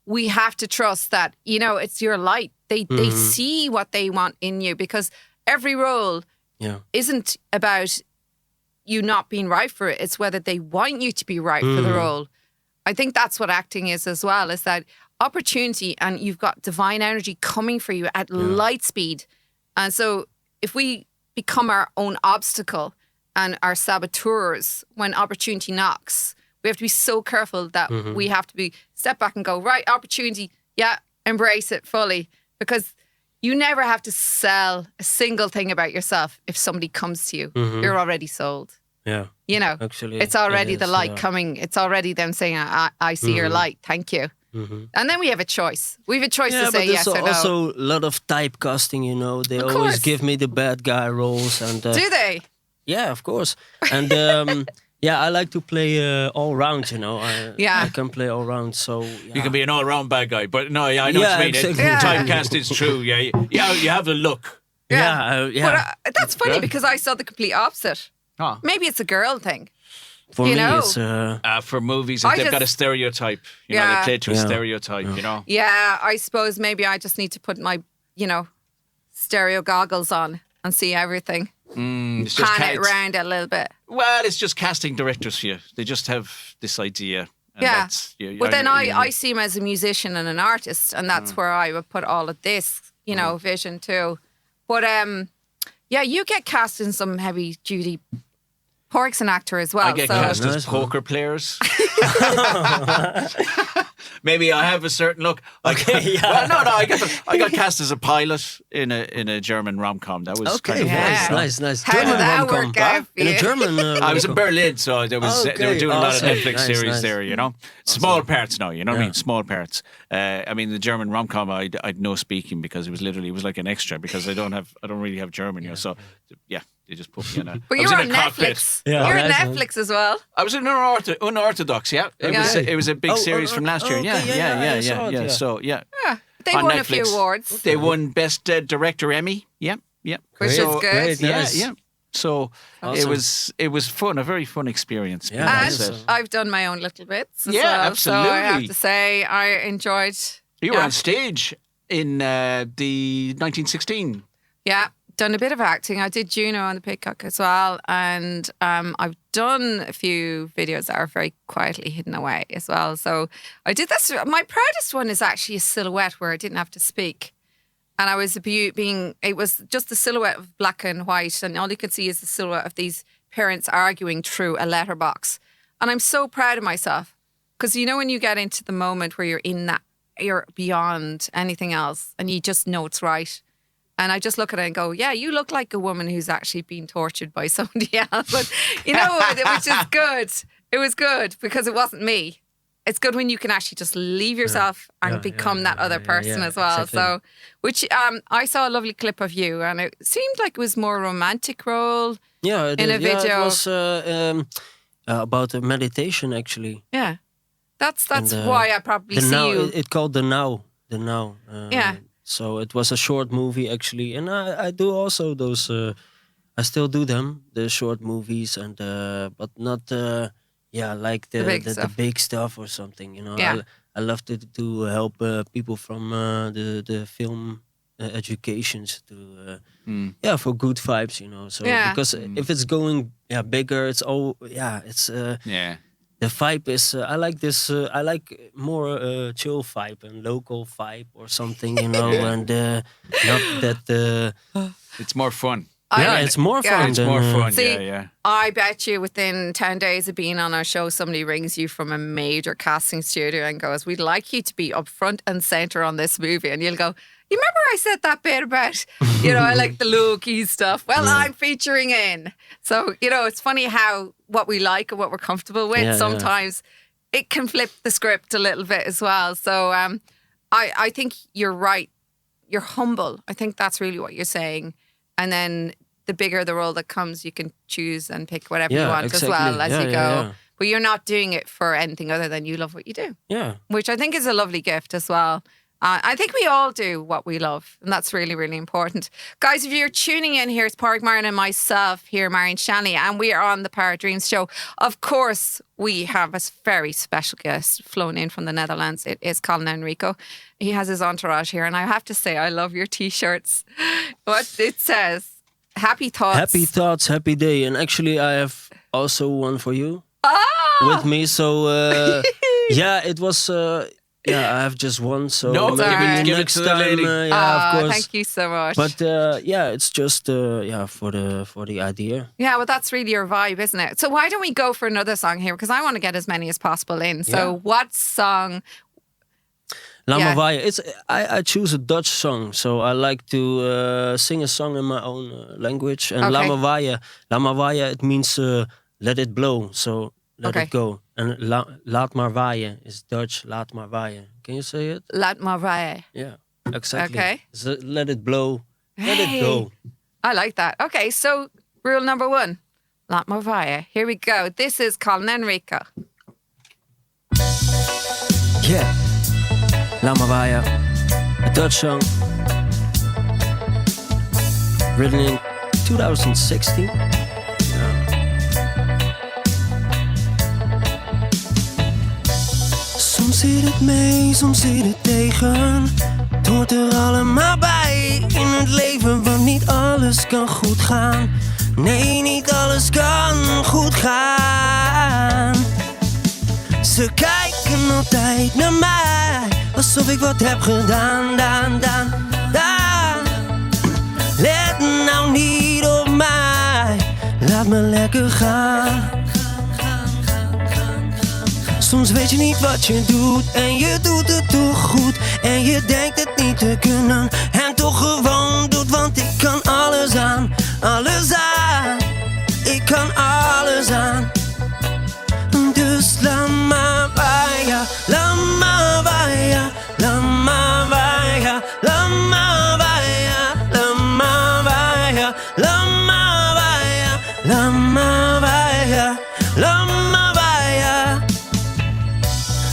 we have to trust that, it's your light. They see what they want in you, because every role isn't about you not being right for it. It's whether they want you to be right for the role. I think that's what acting is as well, is that opportunity, and you've got divine energy coming for you at light speed. And so if we become our own obstacle and our saboteurs when opportunity knocks, we have to be so careful that we have to step back and go, right, opportunity, embrace it fully. Because you never have to sell a single thing about yourself. If somebody comes to you, you're already sold. yeah. Actually, It's already it the is, light coming. It's already them saying, I see your light. Thank you. And then we have a choice. We have a choice to say yes or no. but there's also a lot of typecasting, They Of always course. give me the bad guy roles. And Do they? yeah, of course. And I like to play all round, I can play all round, so... Yeah. You can be an all-round bad guy, but no, I know Yeah, what you mean. exactly. Typecast is true. Yeah, you have a look. Yeah. But that's funny because I saw the complete opposite. Oh. Maybe it's a girl thing. For You me, know. it's For movies, I they've got a just- stereotype. You know, Yeah. they play to a Yeah. stereotype, you know. Yeah, I suppose maybe I just need to put my, stereo goggles on and see everything. It's just Pan it around a little bit. Well, it's just casting directors for you. They just have this idea. And Yeah. that's, But then I see him as a musician and an artist, and that's where I would put all of this, vision too. But you get cast in some heavy duty. Pork's an actor as well. I get so cast as Nice poker players. Maybe I have a certain look. Well, no, I got cast as a pilot in a German rom-com. That was okay. kind of Yeah. Nice. How did German that rom-com. work out for In you? a German. I was in Berlin, so they were doing a lot of Awesome. Netflix Nice, series nice. there, you know. Small parts now, you know what I mean? Yeah. Small parts. I mean, the German rom-com, I'd no speaking because it was like an extra because I don't really have German, you know. So, yeah, they just put me in a. But I was you're in on a cockpit. Netflix. Yeah. You're on Nice, Netflix as well. I was in Unorthodox, yeah. It was a big series from last year. okay, Yeah. I saw it, yeah. So, yeah. Yeah, they On won a few Netflix. awards, They won Best Director Emmy. Yeah. which Great. is good. Great. Yeah, Nice. yeah. So Awesome. it was fun, a very fun experience. Yeah, like I And said. I've done my own little bits as Yeah, well. So I have absolutely. to say I enjoyed. You were yeah. on stage in the 1916. Yeah, done a bit of acting. I did Juno on the Peacock as well, and I've done a few videos that are very quietly hidden away as well. So I did this. My proudest one is actually a silhouette where I didn't have to speak, and I was it was just the silhouette of black and white, and all you could see is the silhouette of these parents arguing through a letterbox, and I'm so proud of myself because when you get into the moment where you're in that, you're beyond anything else, and you just know it's right. And I just look at it and go, yeah, you look like a woman who's actually been tortured by somebody else. But, which is good. It was good because it wasn't me. It's good when you can actually just leave yourself and become that other person as well. exactly. So, which I saw a lovely clip of you, and it seemed like it was more romantic role. Yeah, In a video. It was about meditation actually. Yeah. That's And, why I probably The see now, you. it called the now. Yeah. So it was a short movie actually, and I do also those. I still do them, the short movies, and but not like The big the stuff. big stuff or something. Yeah. I love to help people from the film educations to for good vibes. So Yeah. because if it's going bigger, it's all it's. Yeah. The vibe is, I like this, I like more chill vibe and local vibe or something, and not that, It's more fun. it's more fun. It's than, More fun, See, yeah. I bet you within 10 days of being on our show, somebody rings you from a major casting studio and goes, we'd like you to be up front and centre on this movie. And you'll go, you remember I said that bit about, I like the low-key stuff. Well, I'm featuring in. So, it's funny how what we like and what we're comfortable with, sometimes it can flip the script a little bit as well. So I think you're right. You're humble. I think that's really what you're saying. And then the bigger the role that comes, you can choose and pick whatever you want exactly. as well as you go. Yeah. But you're not doing it for anything other than you love what you do, Yeah. which I think is a lovely gift as well. I think we all do what we love, and that's really, really important. Guys, if you're tuning in here, it's Padraic Marren and myself here, Marian Shanley, and we are on the Para Dreams show. Of course, we have a very special guest flown in from the Netherlands. It is Colin Enrico. He has his entourage here, and I have to say, I love your T-shirts. What it says, happy thoughts. Happy thoughts, happy day. And actually, I have also one for you with me. So, it was... I have just one, so No, maybe give it next to the time. lady. Of course. Thank you so much. But it's just for the idea. Yeah, well, that's really your vibe, isn't it? So why don't we go for another song here? Because I want to get as many as possible in. So what song? Lama Vaya. I choose a Dutch song, so I like to sing a song in my own language. And Okay. Lama Vaya, it means let it blow. So let it go. And laat maar waaien is Dutch. Laat maar waaien. Can you say it? Laat maar waaien. Yeah, exactly. Okay. So let it blow. Let it go. I like that. Okay, so rule number 1. Laat maar waaien. Here we go. This is Colin Enrico. Yeah. Lama Vaya, a Dutch song, written in 2016. Soms zit het mee, soms zit het tegen. Het hoort er allemaal bij in het leven, want niet alles kan goed gaan. Nee, niet alles kan goed gaan. Ze kijken altijd naar mij, alsof ik wat heb gedaan, daan. Let nou niet op mij, laat me lekker gaan. Soms weet je niet wat je doet en je doet het toch goed. En je denkt het niet te kunnen en toch gewoon doet. Want ik kan alles aan, alles aan. Ik kan alles aan. Dus lama vaya, lama vaya, lama vaya, lama vaya, lama vaya, lama vaya, lama vaya, lama vaya.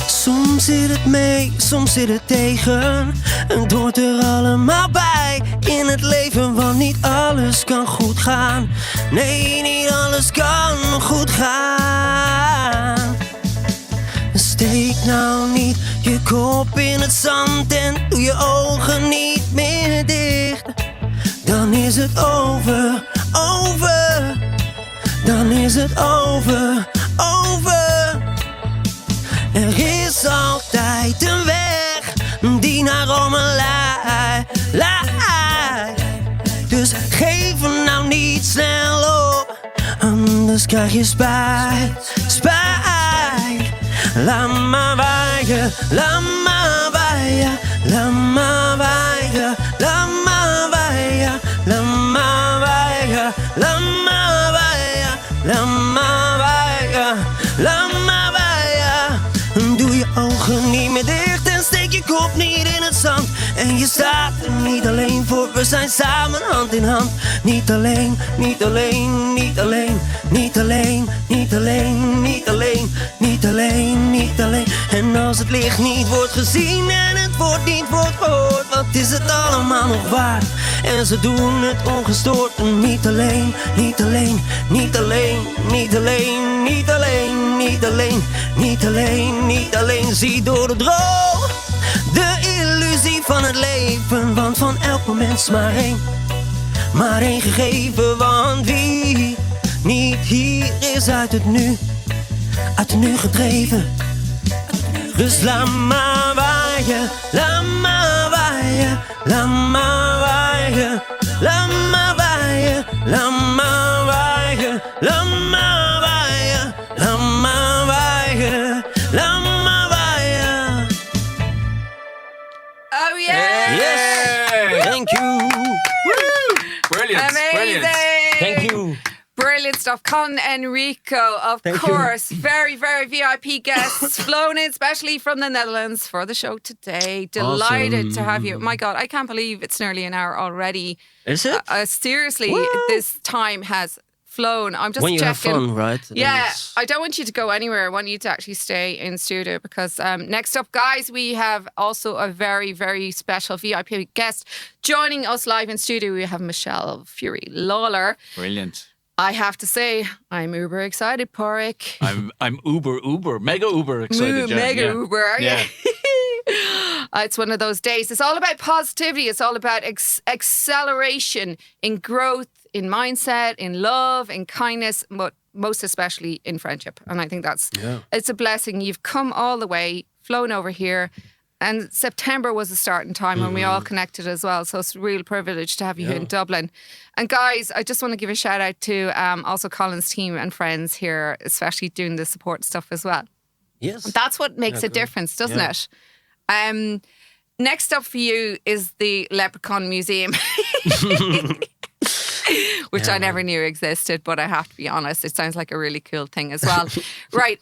Soms zit het mee, soms zit het tegen. Het hoort er allemaal bij in het leven, want niet alles kan goed gaan. Nee, niet alles kan goed gaan. Steek nou niet je kop in het zand en doe je ogen niet meer dicht. Dan is het over, over. Dan is het over, over. Er is altijd een weg die naar Rome leidt. Dus geef hem nou niet snel op, anders krijg je spijt, spijt. Lama waaien, lama waaien, lama waaien, lama waaien, lama waaien, lama waaien, lama waaien, lama waaien. Doe je ogen niet meer dicht en steek je kop niet in het zand. En je staat er niet alleen voor, we zijn samen hand in hand. Niet alleen, niet alleen, niet alleen, niet alleen, niet alleen, niet alleen, niet alleen, niet alleen. En als het licht niet wordt gezien en het woord niet wordt gehoord, wat is het allemaal nog waard? En ze doen het ongestoord. Niet alleen, niet alleen, niet alleen, niet alleen, niet alleen, niet alleen, niet alleen, niet alleen. Zie door de droom de illusie van het leven, want van elk moment maar één gegeven. Want wie niet hier is uit het nu gedreven. Dus laat maar waaien, laat maar waaien, laat maar waaien, laat maar waaien, laat maar waaien, laat maar waaien, laat maar waaien, laat maar waaien. Oh yeah! Yes! Thank you! Brilliant. Amazing! Brilliant. Thank you! Brilliant stuff. Colin Enrico, of Thank course. Very, very VIP guests flown in, especially from the Netherlands for the show today. Delighted to have you. My God, I can't believe it's nearly an hour already. Is it? Seriously, Woo! this time has flown. I'm just when you checking. have fun, right? Then Yeah, it's- I don't want you to go anywhere. I want you to actually stay in studio because next up, guys, we have also a very, very special VIP guest joining us live in studio. We have Michelle Furey Lawler. Brilliant. I have to say, I'm uber excited, Padraic. I'm mega uber excited. Jan. Mega Yeah. uber, are you? Yeah. It's one of those days. It's all about positivity. It's all about acceleration in growth, in mindset, in love, in kindness, but most especially in friendship. And I think it's a blessing. You've come all the way, flown over here. And September was the starting time when we all connected as well. So it's a real privilege to have you here in Dublin. And guys, I just want to give a shout out to also Colin's team and friends here, especially doing the support stuff as well. Yes. That's what makes a difference, doesn't it? Next up for you is the Leprechaun Museum. Which I never knew existed, but I have to be honest, it sounds like a really cool thing as well. Right.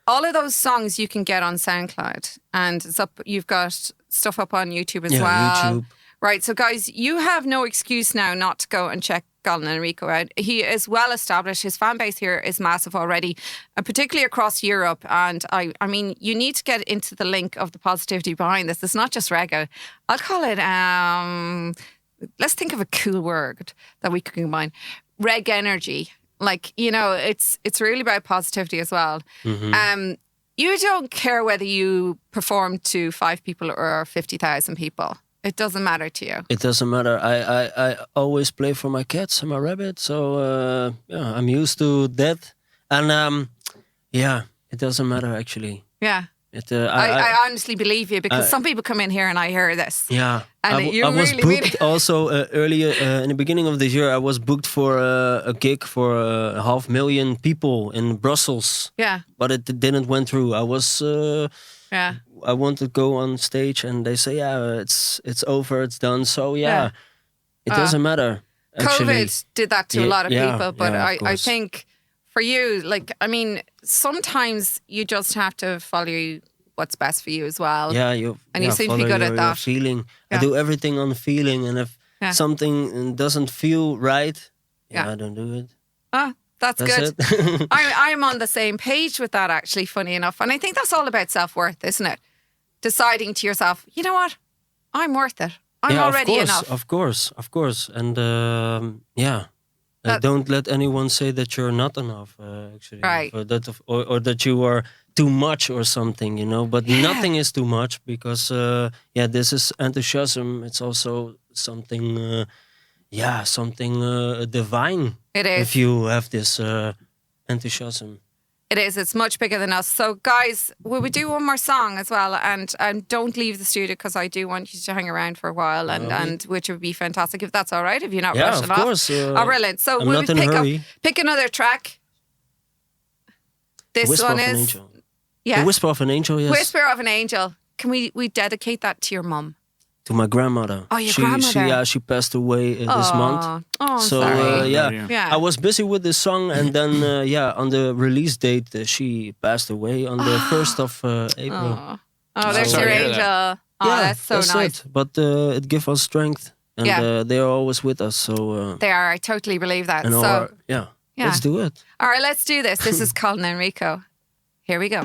All of those songs you can get on SoundCloud, and it's up. You've got stuff up on YouTube as well. YouTube. Right. So, guys, you have no excuse now not to go and check Colin Enrico out. He is well established. His fan base here is massive already, and particularly across Europe. And I mean, you need to get into the link of the positivity behind this. It's not just reggae. I'll call it. Let's think of a cool word that we could combine. Reg energy. Like, you know, it's really about positivity as well. you don't care whether you perform to 5 people or 50,000 people. It doesn't matter to you. It doesn't matter. I always play for my cats and my rabbit, so yeah, I'm used to that. And yeah, it doesn't matter actually. Yeah. I I honestly believe you, because some people come in here and I hear this. Yeah, And I you was really booked mean it. also earlier in the beginning of the year. I was booked for a gig for 500,000 people in Brussels, Yeah. but it didn't went through. Yeah. I wanted to go on stage, and they say, yeah, it's over, it's done. So yeah, it doesn't matter. Actually. COVID did that to a lot of people, but yeah, of I course. think for you, like, I mean, sometimes you just have to follow what's best for you as well. Yeah, you seem to be follow good at your that. feeling. Yeah. I do everything on feeling, and if Yeah. something doesn't feel right, Yeah. I don't do it. Ah, that's That's good. it. I'm on the same page with that, actually, funny enough. And I think that's all about self-worth, isn't it? Deciding to yourself, you know what? I'm worth it. I'm already enough. Of course. And yeah, don't let anyone say that you're not enough, actually. Right. Or that you are too much or something, you know. But nothing is too much, because, this is enthusiasm. It's also something, something divine. It is. If you have this enthusiasm. It is. It's much bigger than us. So, guys, will we do one more song as well? And don't leave the studio, because I do want you to hang around for a while, and which would be fantastic if that's all right, if you're not Yeah, rushing of off. course. Oh, brilliant. So, I'm will not we in a hurry. pick another track? This Whisper one of an is Angel. yeah, The Whisper of an Angel, yes. Whisper of an Angel. Can we dedicate that to your mum? To my grandmother. Oh, your grandmother. She passed away this month. Oh, So sorry. Yeah. I was busy with this song, and then on the release date, she passed away on the 1st of April. Oh, there's sorry your to hear that. angel. Oh, that's so nice. It. But it gives us strength, and they are always with us. So They are. I totally believe that. and So, yeah, yeah. let's do it. all right, let's do this. This is Colin Enrico. Here we go.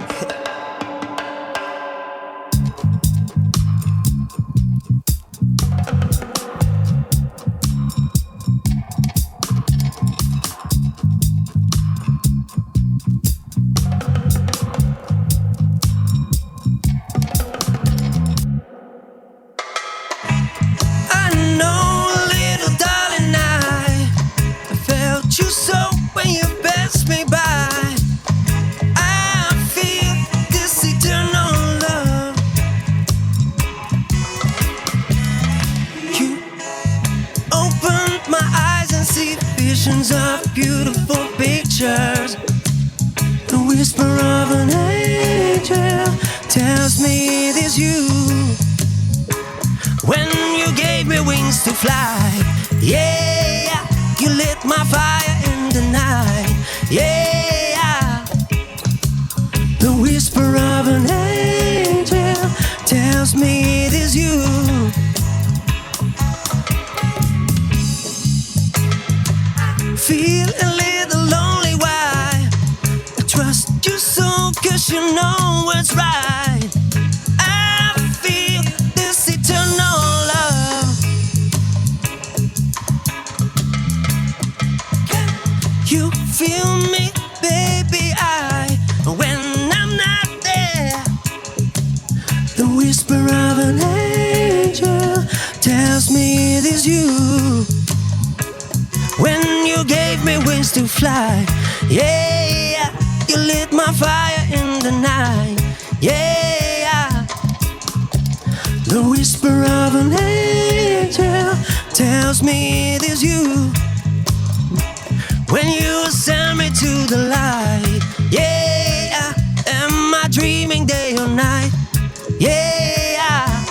I know, little darling, I felt you so when you passed me by. I feel this eternal love. You opened my eyes and see visions of beautiful pictures. The whisper of an angel tells me it is you. When you gave me wings to fly, yeah, you lit my fire in the night, yeah. The whisper of an angel tells me it is you. Feel a little lonely, why? I trust you so, 'cause you know what's right. I feel this eternal love. You feel me, baby, when I'm not there. The whisper of an angel tells me it is you. When you gave me wings to fly, yeah, you lit my fire in the night, yeah. The whisper of an angel tells me it is you. When you send me to the light, yeah. Am I dreaming day or night? Yeah.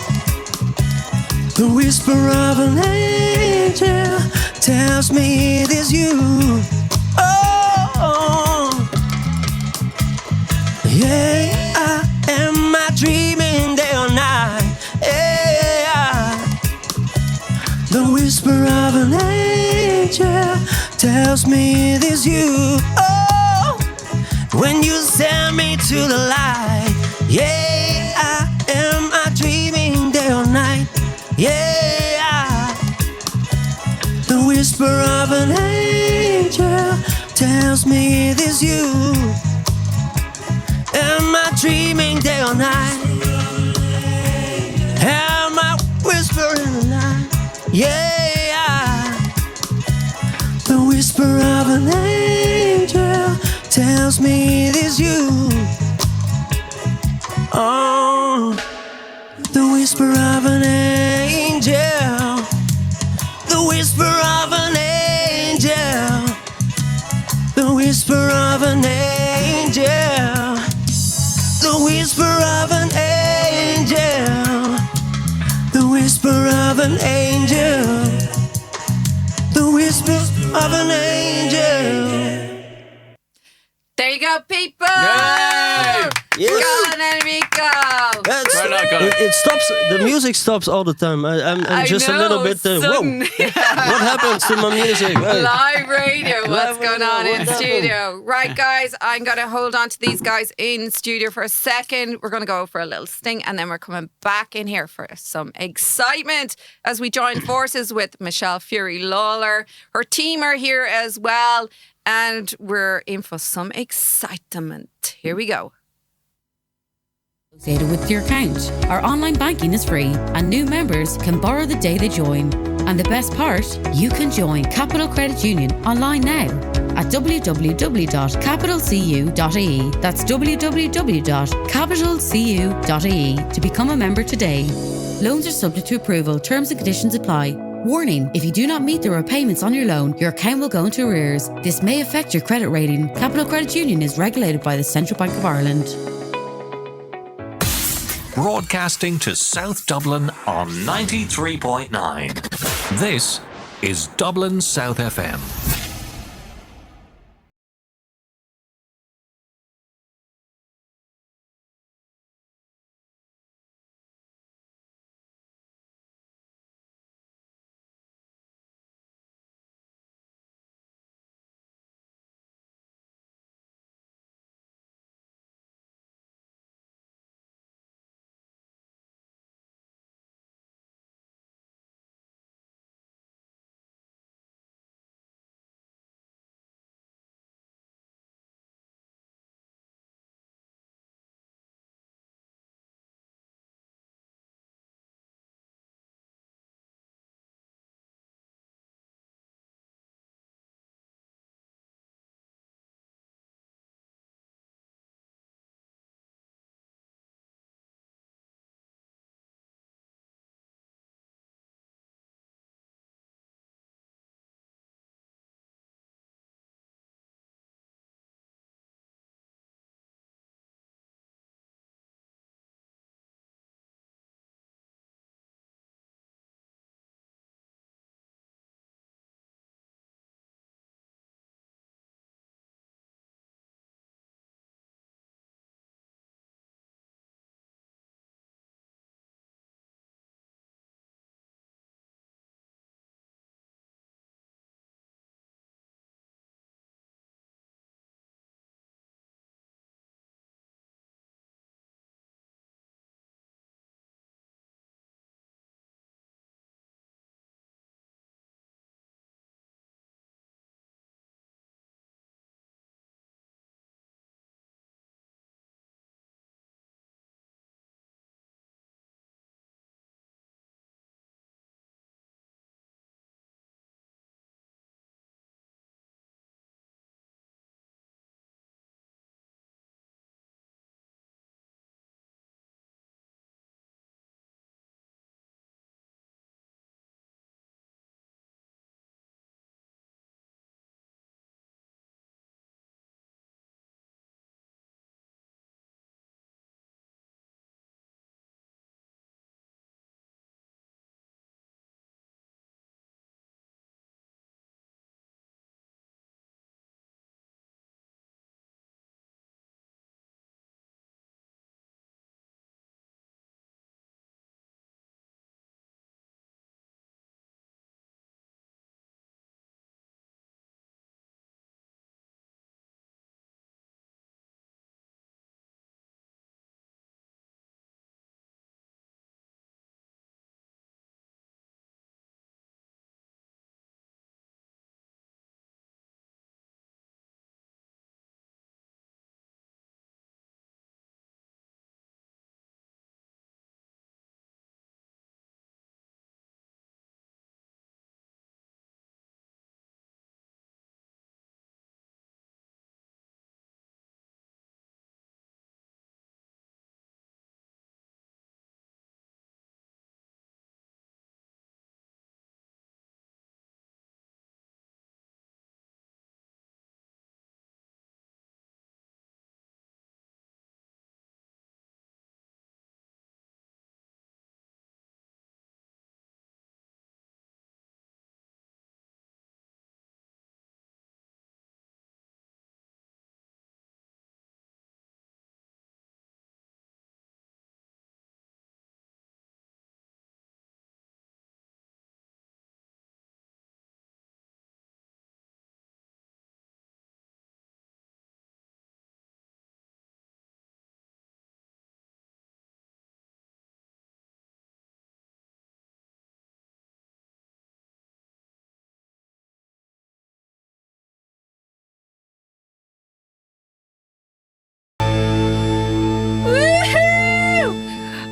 The whisper of an angel tells me it is you. Oh, yeah. Am I dreaming day or night? Yeah. The whisper of an angel tells me it is you. Oh, when you send me to the light, yeah. Am I dreaming day or night? Yeah. The whisper of an angel tells me it is you. Am I dreaming day or night. Am I whispering the night? Yeah. The whisper of an angel tells me it is you. Oh, the whisper of an angel. The whisper of an angel. The whisper of an angel. The whisper of an angel. The whisper of an angel. The whisper of an angel. There you go, people. Yay! Yes. Colin Enrico. That's, Right on, Colin. it stops. The music stops all the time. I'm just a little bit. Whoa! sudden. What happens to my music? Hey. Live radio. What's Live going radio, on in what happened? studio? Right, guys, I'm going to hold on to these guys in studio for a second. We're going to go for a little sting and then we're coming back in here for some excitement as we join forces with Michelle Furey Lawler. Her team are here as well. And we're in for some excitement. Here we go. Associated with your account. Our online banking is free and new members can borrow the day they join. And the best part, you can join Capital Credit Union online now at www.capitalcu.ie. That's www.capitalcu.ie to become a member today. Loans are subject to approval. Terms and conditions apply. Warning, if you do not meet the repayments on your loan, your account will go into arrears. This may affect your credit rating. Capital Credit Union is regulated by the Central Bank of Ireland. Broadcasting to South Dublin on 93.9. This is Dublin South FM.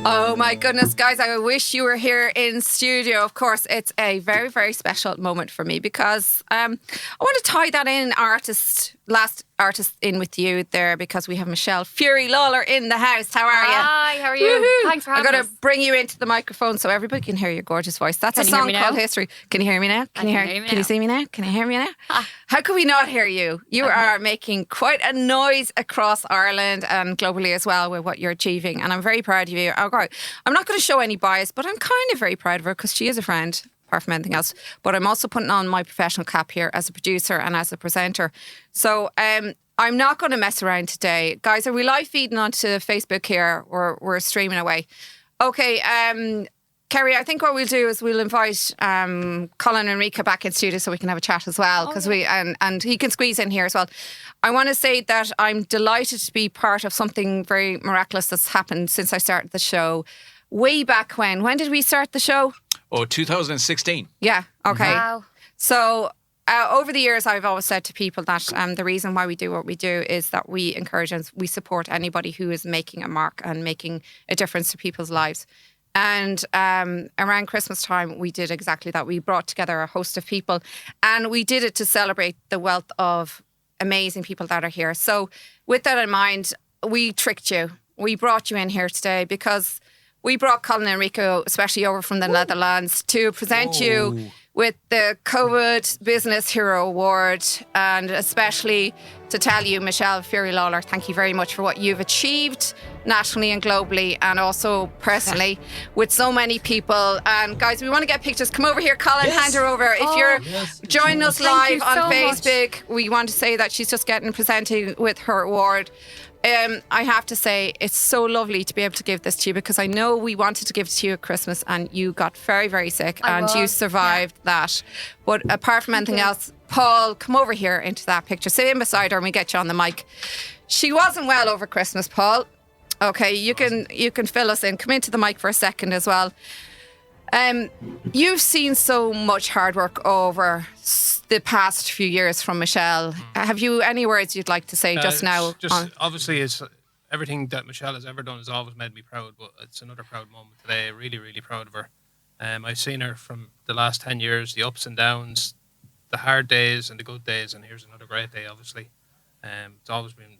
Oh my goodness, guys, I wish you were here in studio. Of course, it's a very, very special moment for me because I want to tie that in last artist in with you there because we have Michelle Furey Lawler in the house. How are you? Hi, how are you? Woohoo. Thanks for having I'm us. going to bring you into the microphone so everybody can hear your gorgeous voice. That's Can a you hear song me called now? History. Can you hear me now? Can you hear me Can you now? see me now? Can you hear me now? How can we not hear you? You are making quite a noise across Ireland and globally as well with what you're achieving. And I'm very proud of you. Okay. I'm not going to show any bias, but I'm kind of very proud of her because she is a friend, apart from anything else. But I'm also putting on my professional cap here as a producer and as a presenter. So I'm not going to mess around today. Guys, are we live feeding onto Facebook here or we're streaming away? Okay, Kerry, I think what we'll do is we'll invite Colin Enrico back in studio so we can have a chat as well because and he can squeeze in here as well. I want to say that I'm delighted to be part of something very miraculous that's happened since I started the show. Way back when did we start the show? Oh, 2016. Yeah, okay. Wow. So over the years, I've always said to people that the reason why we do what we do is that we encourage and we support anybody who is making a mark and making a difference to people's lives. And around Christmas time, we did exactly that. We brought together a host of people and we did it to celebrate the wealth of amazing people that are here. So with that in mind, we tricked you. We brought you in here today because we brought Colin Enrico, especially over from the Netherlands, to present you with the COVID Business Hero Award and especially to tell you, Michelle Furey Lawler, thank you very much for what you've achieved nationally and globally and also personally with so many people. And guys, we want to get pictures. Come over here, Colin, hand her over. If you're joining us Thank you live on so much. Facebook, we want to say that she's just presenting with her award. I have to say, it's so lovely to be able to give this to you because I know we wanted to give it to you at Christmas and you got very, very sick and you survived that. But apart from anything else, Paul, come over here into that picture. Sit in beside her and we get you on the mic. She wasn't well over Christmas, Paul. Okay, you can fill us in. Come into the mic for a second as well. You've seen so much hard work over the past few years from Michelle. Have you any words you'd like to say just now? Obviously, it's everything that Michelle has ever done has always made me proud, but it's another proud moment today. Really, really proud of her. I've seen her from the last 10 years, the ups and downs, the hard days and the good days, and here's another great day, obviously. It's always been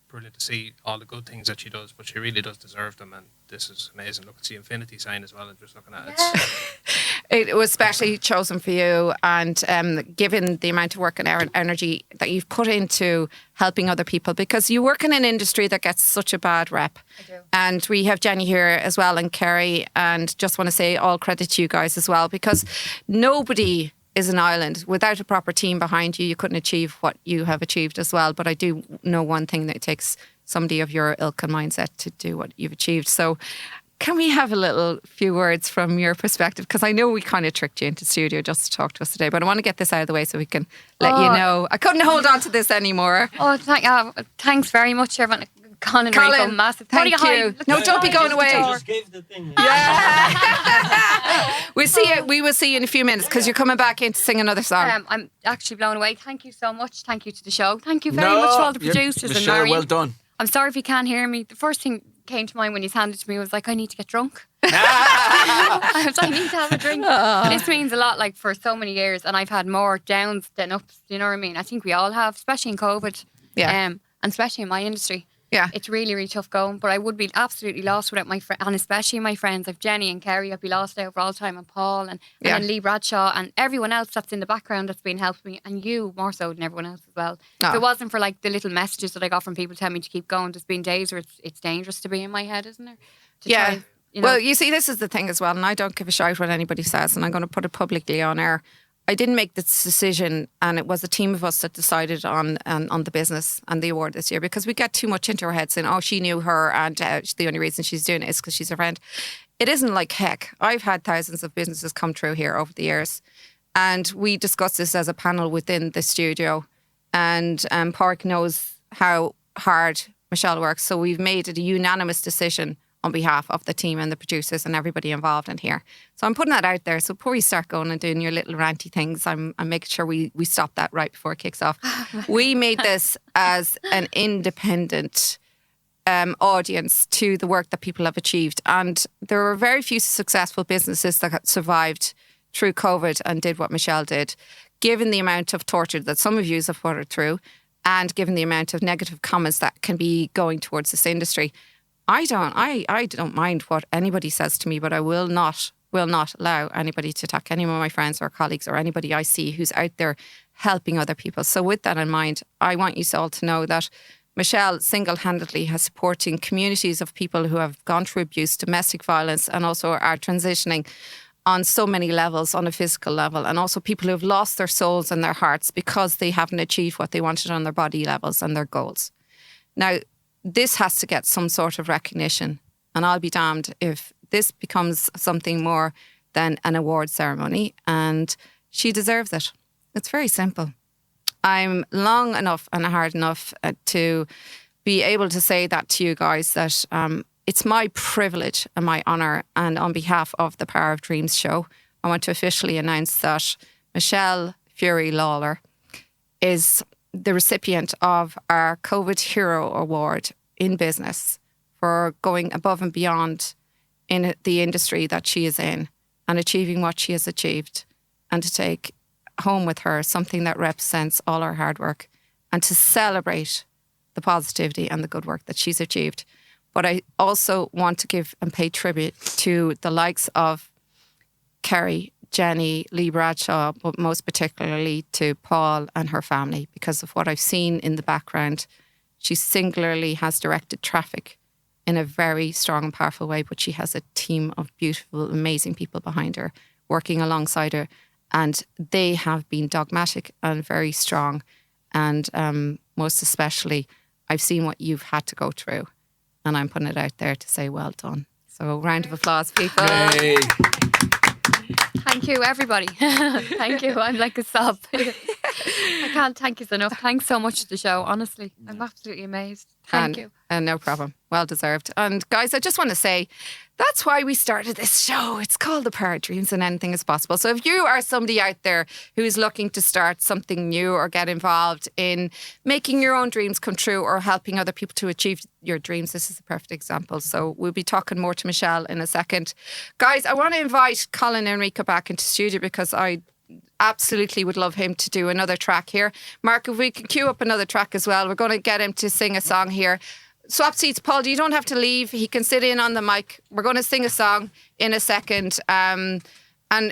brilliant to see all the good things that she does, but she really does deserve them, and this is amazing. Look, it's the infinity sign as well, and just looking at it. It was specially chosen for you, and given the amount of work and energy that you've put into helping other people, because you work in an industry that gets such a bad rep. I do. And we have Jenny here as well and Kerry, and just want to say all credit to you guys as well, because nobody is an island. Without a proper team behind you, you couldn't achieve what you have achieved as well. But I do know one thing, that it takes somebody of your ilk and mindset to do what you've achieved. So can we have a few words from your perspective? Because I know we kind of tricked you into studio just to talk to us today, but I want to get this out of the way so we can let you know. I couldn't hold on to this anymore. Oh, thanks very much, everyone. Colin Enrico, massive thank you. Look, No, don't be going away. Just gave the thing. We will see you in a few minutes because you're coming back in to sing another song. I'm actually blown away. Thank you so much. Thank you to the show. Thank you very much to all the producers and Michelle, Marian. well done. I'm sorry if you can't hear me. The first thing came to mind when he's handed to me was like, I need to get drunk. I was like, I need to have a drink. This means a lot, like, for so many years, and I've had more downs than ups. You know what I mean? I think we all have, especially in COVID. Yeah. And especially in my industry. Yeah. It's really, really tough going, but I would be absolutely lost without my friends, and especially my friends. I've Jenny and Kerry, I'd be lost out for all time, and Paul, and then Lee Bradshaw, and everyone else that's in the background that's been helping me, and you more so than everyone else as well. If it wasn't for like the little messages that I got from people telling me to keep going, there's been days where it's dangerous to be in my head, isn't there? Try, Well, you see, this is the thing as well, and I don't give a shout what anybody says, and I'm going to put it publicly on air. I didn't make this decision, and it was a team of us that decided on the business and the award this year, because we get too much into our heads saying, oh, she knew her and the only reason she's doing it is because she's a friend. It isn't like heck. I've had thousands of businesses come through here over the years, and we discussed this as a panel within the studio, and Park knows how hard Michelle works, so we've made it a unanimous decision on behalf of the team and the producers and everybody involved in here. So I'm putting that out there. So before you start going and doing your little ranty things, I'm making sure we stop that right before it kicks off. We made this as an independent audience to the work that people have achieved. And there are very few successful businesses that survived through COVID and did what Michelle did, given the amount of torture that some of you have put her through, and given the amount of negative comments that can be going towards this industry. I don't mind what anybody says to me, but I will not allow anybody to attack any of my friends or colleagues or anybody I see who's out there helping other people. So with that in mind, I want you all to know that Michelle single-handedly has supporting communities of people who have gone through abuse, domestic violence, and also are transitioning on so many levels, on a physical level, and also people who have lost their souls and their hearts because they haven't achieved what they wanted on their body levels and their goals. Now, this has to get some sort of recognition, and I'll be damned if this becomes something more than an award ceremony, and she deserves it. It's very simple. I'm long enough and hard enough to be able to say that to you guys, that it's my privilege and my honour, and on behalf of the Power of Dreams show, I want to officially announce that Michelle Furey Lawler is the recipient of our COVID Hero Award in business for going above and beyond in the industry that she is in and achieving what she has achieved, and to take home with her something that represents all her hard work and to celebrate the positivity and the good work that she's achieved. But I also want to give and pay tribute to the likes of Kerry, Jenny, Lee Bradshaw, but most particularly to Paul and her family, because of what I've seen in the background. She singularly has directed traffic in a very strong and powerful way, but she has a team of beautiful, amazing people behind her, working alongside her. And they have been dogmatic and very strong. And most especially, I've seen what you've had to go through. And I'm putting it out there to say well done. So round of applause, people. Yay. Thank you, everybody. Thank you. I'm like a sob. I can't thank you enough. Thanks so much to the show. Honestly, I'm absolutely amazed. Thank you. And no problem. Well deserved. And guys, I just want to say, that's why we started this show. It's called The Power of Dreams, and anything is possible. So if you are somebody out there who's looking to start something new or get involved in making your own dreams come true or helping other people to achieve your dreams, this is a perfect example. So we'll be talking more to Michelle in a second. Guys, I want to invite Colin Enrico back into studio because I absolutely would love him to do another track here. Mark, if we can cue up another track as well, we're going to get him to sing a song here. Swap seats, Paul, you don't have to leave. He can sit in on the mic. We're going to sing a song in a second. And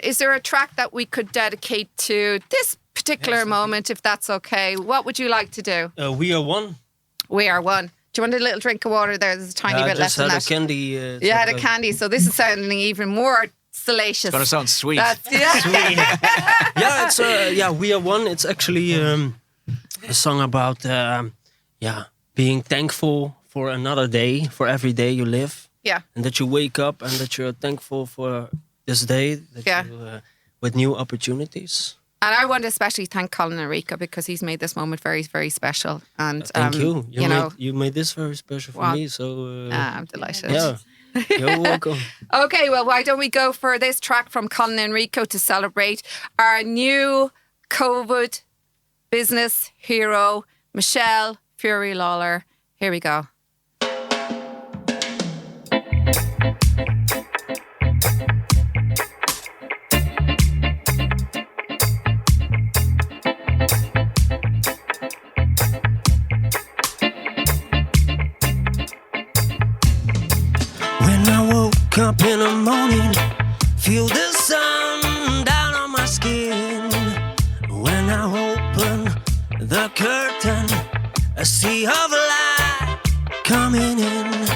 is there a track that we could dedicate to this particular moment, if that's okay? What would you like to do? We Are One. We Are One. Do you want a little drink of water there? There's a tiny bit left in that. I just had a candy. Yeah, had a candy. So this is sounding even more salacious. It's going to sound sweet. Yeah, it's We Are One. It's actually a song about being thankful for another day, for every day you live. Yeah. And that you wake up and that you're thankful for this day, that you, with new opportunities. And I want to especially thank Colin Enrico because he's made this moment very, very special. And thank you. You made this very special for me. So I'm delighted. Yeah. You're welcome. Okay, well, why don't we go for this track from Colin Enrico to celebrate our new COVID business hero, Michelle Furey Lawler. Here we go. When I woke up in the morning, feel the sun down on my skin. When I open the curtain, a sea of light coming in.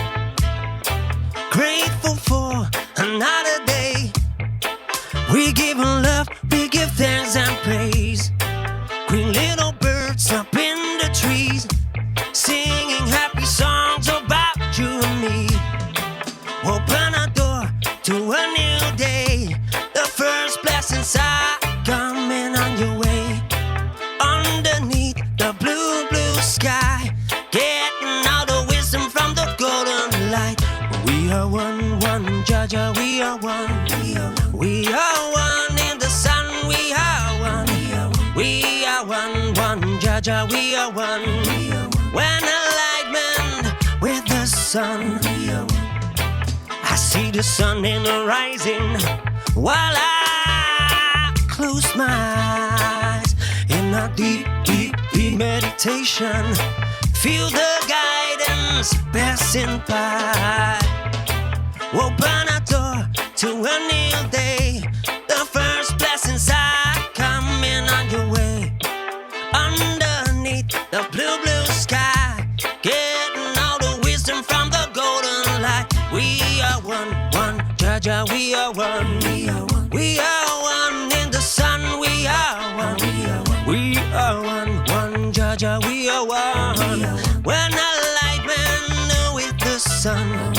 Grateful for another day. We give love, we give thanks and praise. Green little birds up in the trees, singing happy songs about you and me. Open a door to a new day. The first blessings are coming on your way. Underneath the blue, blue sky, getting all the wisdom from the golden light. We are one, one, Jaja, we are one. We are one in the sun, we are one. We are one, one, Jaja, we are one. When enlightenment with the sun. I see the sun in the rising while I close my eyes in a deep, deep, deep meditation. Feel the guidance passing by. Open a door to a new day. The first blessings are coming on your way. Underneath the blue, blue sky, getting all the wisdom from the golden light. We are one, one, Jaja, we are one. We are one in the sun, we are one. We are one, one, Jaja, we are one. When the light man with the sun,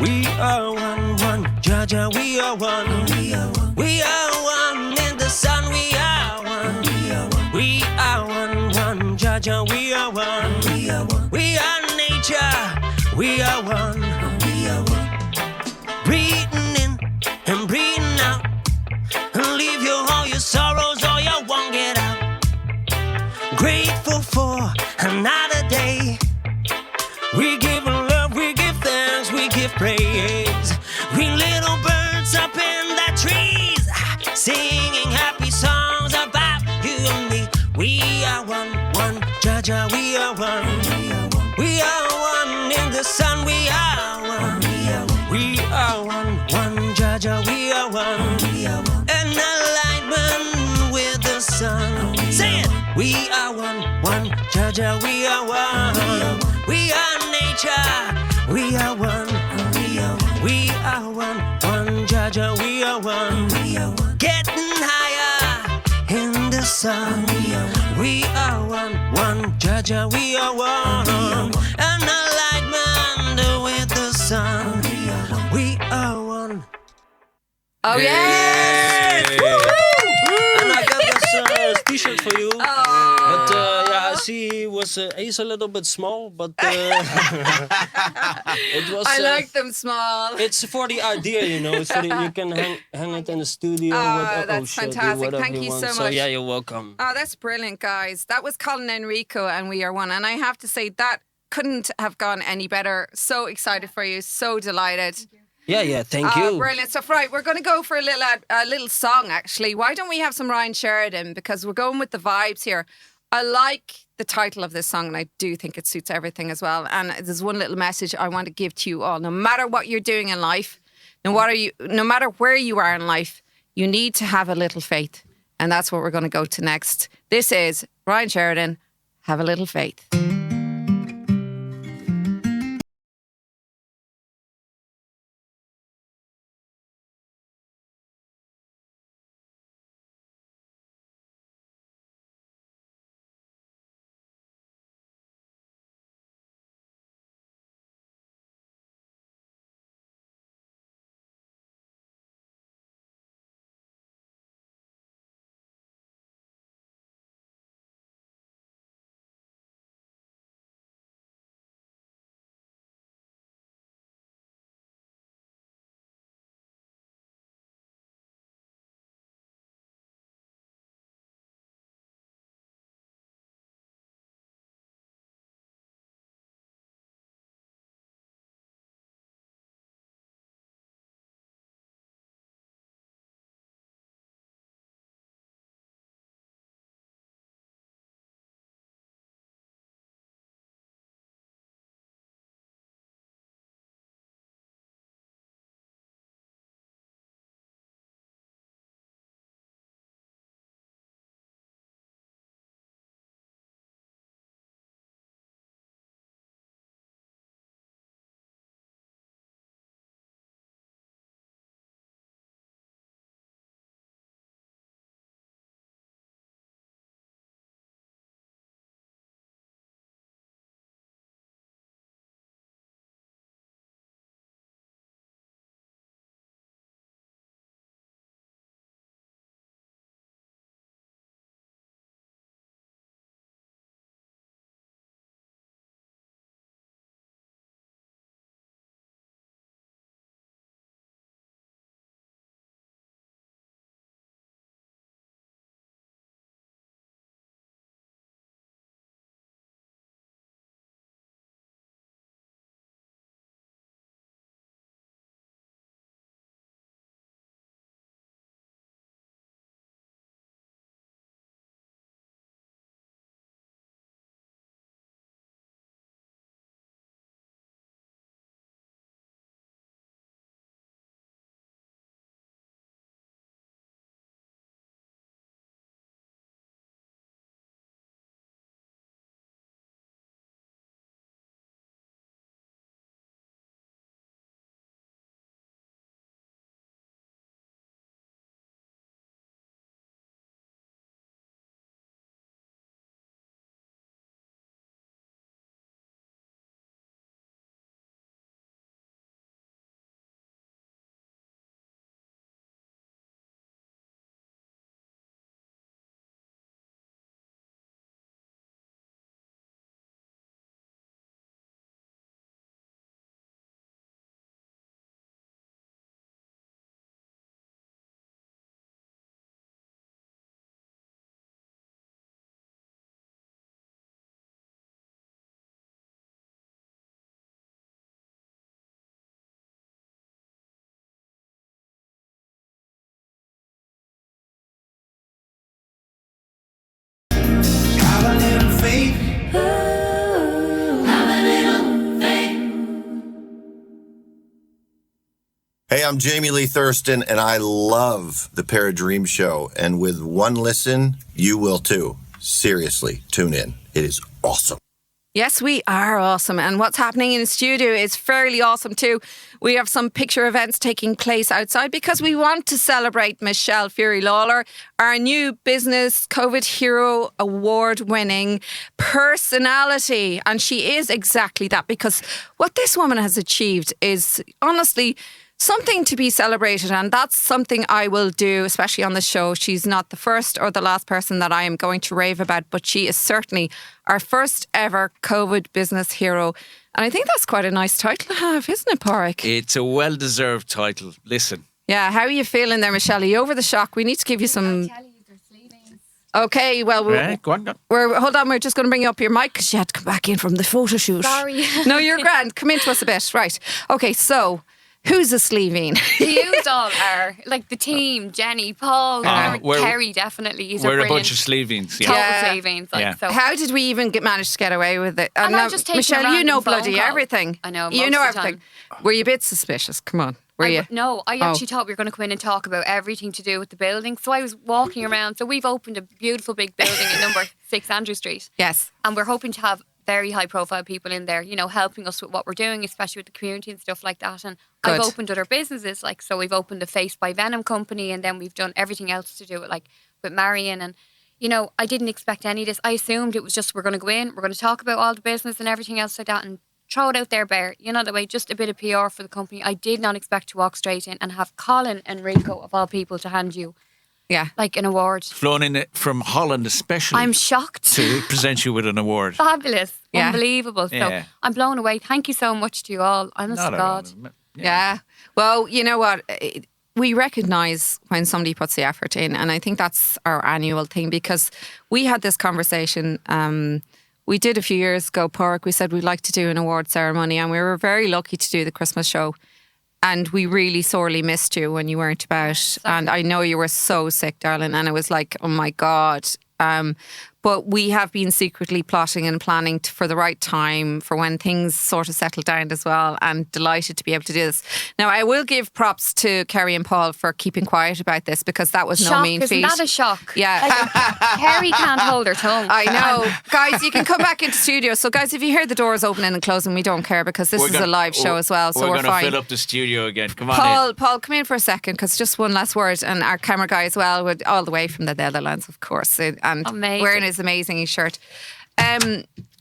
we are one, one, Jaja, we are one. We are one in the sun, we are one. We are one, one, Jaja, we are one. We are nature, we are one. Breathing in and breathing out, and leave you all your sorrows, all you won't get out. Grateful for another day. We give love, we give thanks, we give praise. Green little birds up in the trees, singing happy songs about you and me. We are one, one, Jaja, we are one. We are one in the sun, we are one. We are one, one, Jaja, we are one. And alignment with the sun. Say it! We are one, one, Jaja, we are one. We are nature, we are one. We are one, one, Jaja, we are one. Getting higher in the sun. We are one, one, Jaja, we are one. And alignment with the sun. We are one. Oh, yes! And I got this t-shirt for you. But yeah, I see it's a little bit small, but it was. I like them small. It's for the idea, you know. It's for the, you can hang it in the studio. That's fantastic. Thank you so much. So yeah, you're welcome. Oh, that's brilliant, guys. That was Colin Enrico and We Are One. And I have to say, that couldn't have gone any better. So excited for you. So delighted. Yeah, thank you. Brilliant. So, right, we're going to go for a little song, actually. Why don't we have some Ryan Sheridan? Because we're going with the vibes here. I like the title of this song, and I do think it suits everything as well. And there's one little message I want to give to you all. No matter what you're doing in life, no matter where you are in life, you need to have a little faith. And that's what we're going to go to next. This is Ryan Sheridan, Have a Little Faith. Hey, I'm Jamie Lee Thurston, and I love the Paradream Show. And with one listen, you will too. Seriously, tune in. It is awesome. Yes, we are awesome. And what's happening in the studio is fairly awesome too. We have some picture events taking place outside because we want to celebrate Michelle Furey Lawler, our new Business COVID Hero Award-winning personality. And she is exactly that, because what this woman has achieved is honestly something to be celebrated, and that's something I will do, especially on the show. She's not the first or the last person that I am going to rave about, but she is certainly our first ever COVID business hero. And I think that's quite a nice title to have, isn't it, Padraic? It's a well-deserved title. Listen. Yeah, how are you feeling there, Michelle? Are you over the shock? We need to give you some... Okay, well, go on. hold on, we're just going to bring you up your mic because you had to come back in from the photo shoot. Sorry. No, you're grand. Come into us a bit. Right. Okay, so... who's a sleeving? You all are. Like the team, Jenny, Paul, Kerry, definitely. We're a bunch of sleevings. Total sleevings. Like, so. How did we even manage to get away with it? And I just take Michelle, you know bloody call. everything. I know. You know everything. Were you a bit suspicious? Come on. Were you? No, I actually thought we were going to come in and talk about everything to do with the building. So I was walking around. So we've opened a beautiful big building at number 6 Andrew Street. Yes. And we're hoping to have very high profile people in there, you know, helping us with what we're doing, especially with the community and stuff like that. And Good. I've opened other businesses, like, so we've opened the Face by Venom company, and then we've done everything else to do with, like, with Marian. And, you know, I didn't expect any of this. I assumed it was just, we're going to go in, we're going to talk about all the business and everything else like that and throw it out there bare, you know, that way, just a bit of PR for the company. I did not expect to walk straight in and have Colin Enrico, of all people, to hand you like an award. Flown in from Holland especially. I'm shocked. To present you with an award. Fabulous. Unbelievable. So I'm blown away. Thank you so much to you all. Honest to God. Yeah. Well, you know what? We recognise when somebody puts the effort in, and I think that's our annual thing, because we had this conversation we did a few years ago, Padraic. We said we'd like to do an award ceremony, and we were very lucky to do the Christmas show. And we really sorely missed you when you weren't about. And I know you were so sick, darling. And it was like, oh my God. But we have been secretly plotting and planning for the right time for when things sort of settle down as well. And delighted to be able to do this. Now, I will give props to Kerry and Paul for keeping quiet about this, because that was no mean feat. Isn't that a shock? Yeah. Kerry can't hold her tongue. I know. Guys, you can come back into studio. So guys, if you hear the doors opening and closing, we don't care, because this is a live show as well. So we're fine. We're going to fill up the studio again. Come on Paul, come in for a second, because just one last word. And our camera guy as well, all the way from the Netherlands, of course. And wearing his amazing shirt.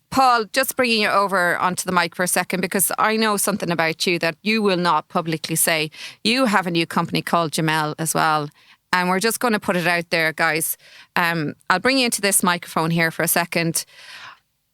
Paul, just bringing you over onto the mic for a second, because I know something about you that you will not publicly say. You have a new company called Jamel as well. And we're just going to put it out there, guys. I'll bring you into this microphone here for a second.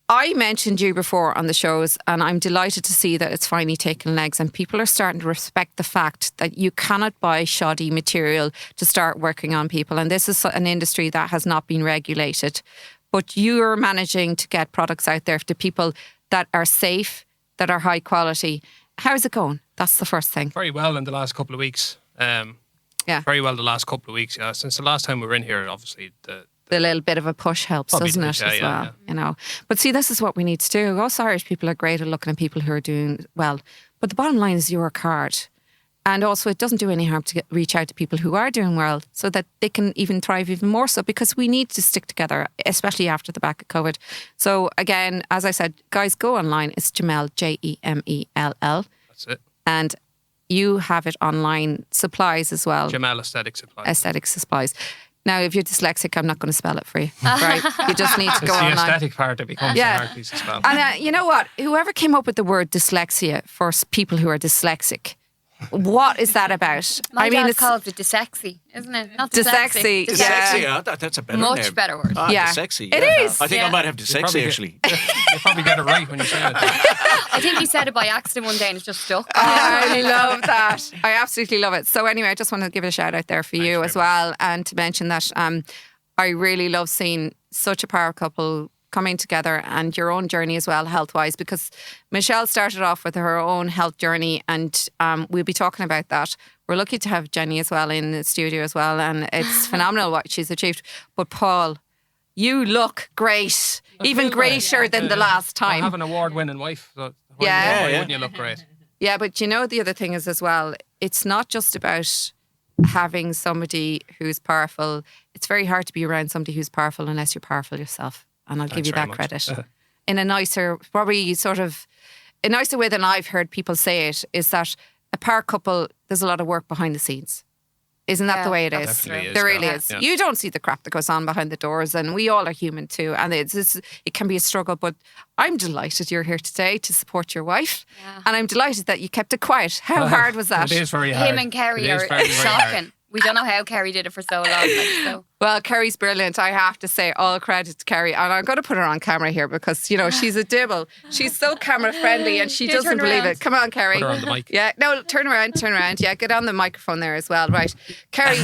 I mentioned you before on the shows, and I'm delighted to see that it's finally taken legs, and people are starting to respect the fact that you cannot buy shoddy material to start working on people. And this is an industry that has not been regulated. But you're managing to get products out there to people that are safe, that are high quality. How's it going? That's the first thing. Very well in the last couple of weeks. Very well the last couple of weeks. Yeah, since the last time we were in here, obviously the little bit of a push helps, doesn't it? As well, you know. But see, this is what we need to do. Us Irish people are great at looking at people who are doing well. But the bottom line is you work hard. And also, it doesn't do any harm to reach out to people who are doing well, so that they can even thrive even more so, because we need to stick together, especially after the back of COVID. So again, as I said, guys, go online. It's Jamel, Jemell. That's it. And you have it online. Supplies as well. Jamel Aesthetic Supplies. Aesthetic Supplies. Now, if you're dyslexic, I'm not going to spell it for you, right? You just need to go online. It's the aesthetic part that becomes a hard piece to spell. And you know what? Whoever came up with the word dyslexia for people who are dyslexic, what is that about? My dad calls it dysexy, isn't it? Not dysexy. Dyslexia, that's a better name. Much better word. Dyslexia. It is. I think I might have dyslexia, actually. You probably get it right when you say it. I think he said it by accident one day and it's just stuck. I love that. I absolutely love it. So anyway, I just want to give it a shout out there for you as well, and to mention that I really love seeing such a power couple coming together, and your own journey as well, health-wise, because Michelle started off with her own health journey, and we'll be talking about that. We're lucky to have Jenny as well in the studio as well, and it's phenomenal what she's achieved. But Paul, you look great, even greater than the last time. I have an award-winning wife. So why wouldn't you look great? Yeah, but you know, the other thing is as well, it's not just about having somebody who's powerful. It's very hard to be around somebody who's powerful unless you're powerful yourself. And I'll give you that credit. In a nicer, probably sort of, a nicer way than I've heard people say it, is that a power couple, there's a lot of work behind the scenes. Isn't that the way it is? There really is. Yeah. You don't see the crap that goes on behind the doors, and we all are human too. And it can be a struggle, but I'm delighted you're here today to support your wife. Yeah. And I'm delighted that you kept it quiet. How hard was that? It is very hard. Him and Kerry are shocking. We don't know how Kerry did it for so long. Well, Kerry's brilliant. I have to say, all credit to Kerry. And I'm going to put her on camera here because, you know, she's a dibble. She's so camera friendly and she doesn't believe it. Come on, Kerry. Put her on the mic. Yeah, no, turn around. Yeah, get on the microphone there as well. Right. Kerry,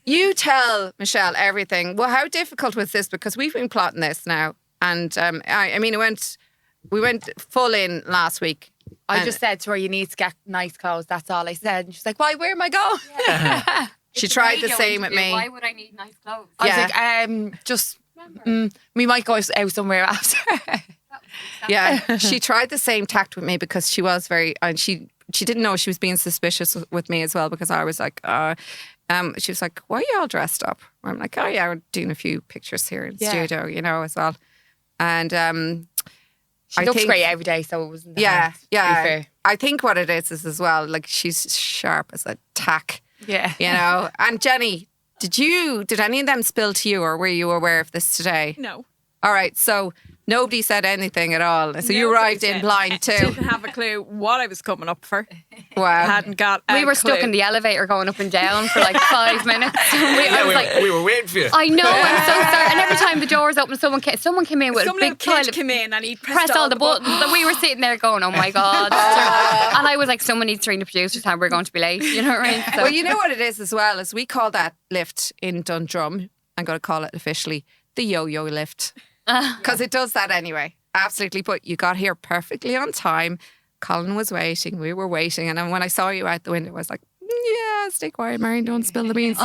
you tell Michelle everything. Well, how difficult was this? Because we've been plotting this now. And I mean, we went full in last week. I just said to her, you need to get nice clothes. That's all I said. And she's like, why? Where am I going? Yeah. She tried the same at me. Why would I need nice clothes? I was like, just, we might go out somewhere after. Yeah, she tried the same tact with me because she was and she didn't know she was being suspicious with me as well because I was like, she was like, why are you all dressed up? I'm like, oh yeah, we're doing a few pictures here in the studio, you know, as well. And she looks great every day, so it wasn't yeah. Fair. I think what it is as well, like she's sharp as a tack. Yeah. You know. And Jenny, did any of them spill to you or were you aware of this today? No. All right, so nobody said anything at all. So you arrived in blind too. Didn't have a clue what I was coming up for. Wow. Hadn't got a We were clue. stuck in the elevator going up and down for like 5 minutes. We were waiting for you. I know, I'm so sorry. And every time the doors opened, someone came in with Some a big little kid toilet. came in and he Pressed all the buttons. And we were sitting there going, oh my God. And I was like, someone needs to ring the producer's time. We're going to be late. You know what I mean? So, Well, you know what it is as well, is we call that lift in Dundrum, I'm going to call it officially, the yo-yo lift. Because it does that anyway. Absolutely. But you got here perfectly on time. Colin was waiting. We were waiting. And then when I saw you out the window, I was like, yeah, stay quiet, Marian, don't spill the beans.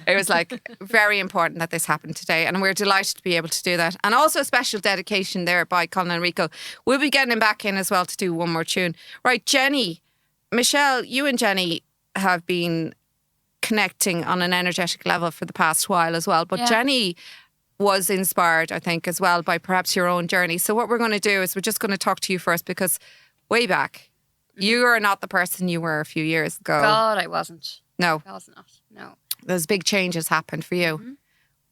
It was like very important that this happened today. And we're delighted to be able to do that. And also a special dedication there by Colin Enrico. We'll be getting him back in as well to do one more tune. Right, Jenny, Michelle, you and Jenny have been connecting on an energetic level for the past while as well. But Jenny was inspired, I think, as well by perhaps your own journey. So what we're going to do is we're just going to talk to you first because way back, you are not the person you were a few years ago. God, I wasn't. No. I was not. No. Those big changes happened for you. Mm-hmm.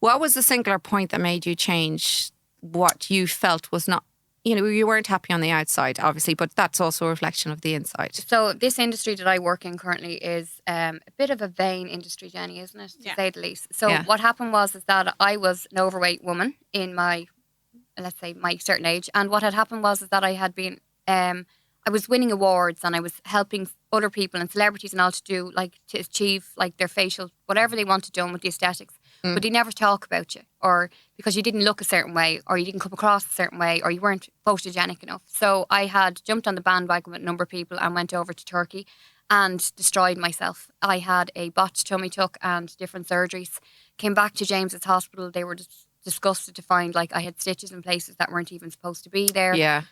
What was the singular point that made you change what you felt was not, you know, you weren't happy on the outside, obviously, but that's also a reflection of the inside. So this industry that I work in currently is a bit of a vain industry, Jenny, isn't it? To say the least. So what happened was that I was an overweight woman in my, let's say, my certain age. And what had happened was that I had been, I was winning awards and I was helping other people and celebrities and all to achieve like their facial, whatever they wanted done with the aesthetics. But they never talk about you, or because you didn't look a certain way, or you didn't come across a certain way, or you weren't photogenic enough. So I had jumped on the bandwagon with a number of people and went over to Turkey and destroyed myself. I had a botched tummy tuck and different surgeries. Came back to James's Hospital. They were just disgusted to find like I had stitches in places that weren't even supposed to be there. Yeah.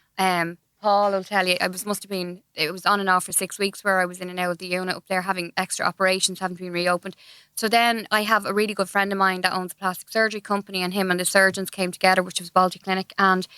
Paul will tell you, it was on and off for 6 weeks where I was in and out of the unit up there having extra operations, haven't been reopened. So then I have a really good friend of mine that owns a plastic surgery company, and him and the surgeons came together, which was Balti Clinic, and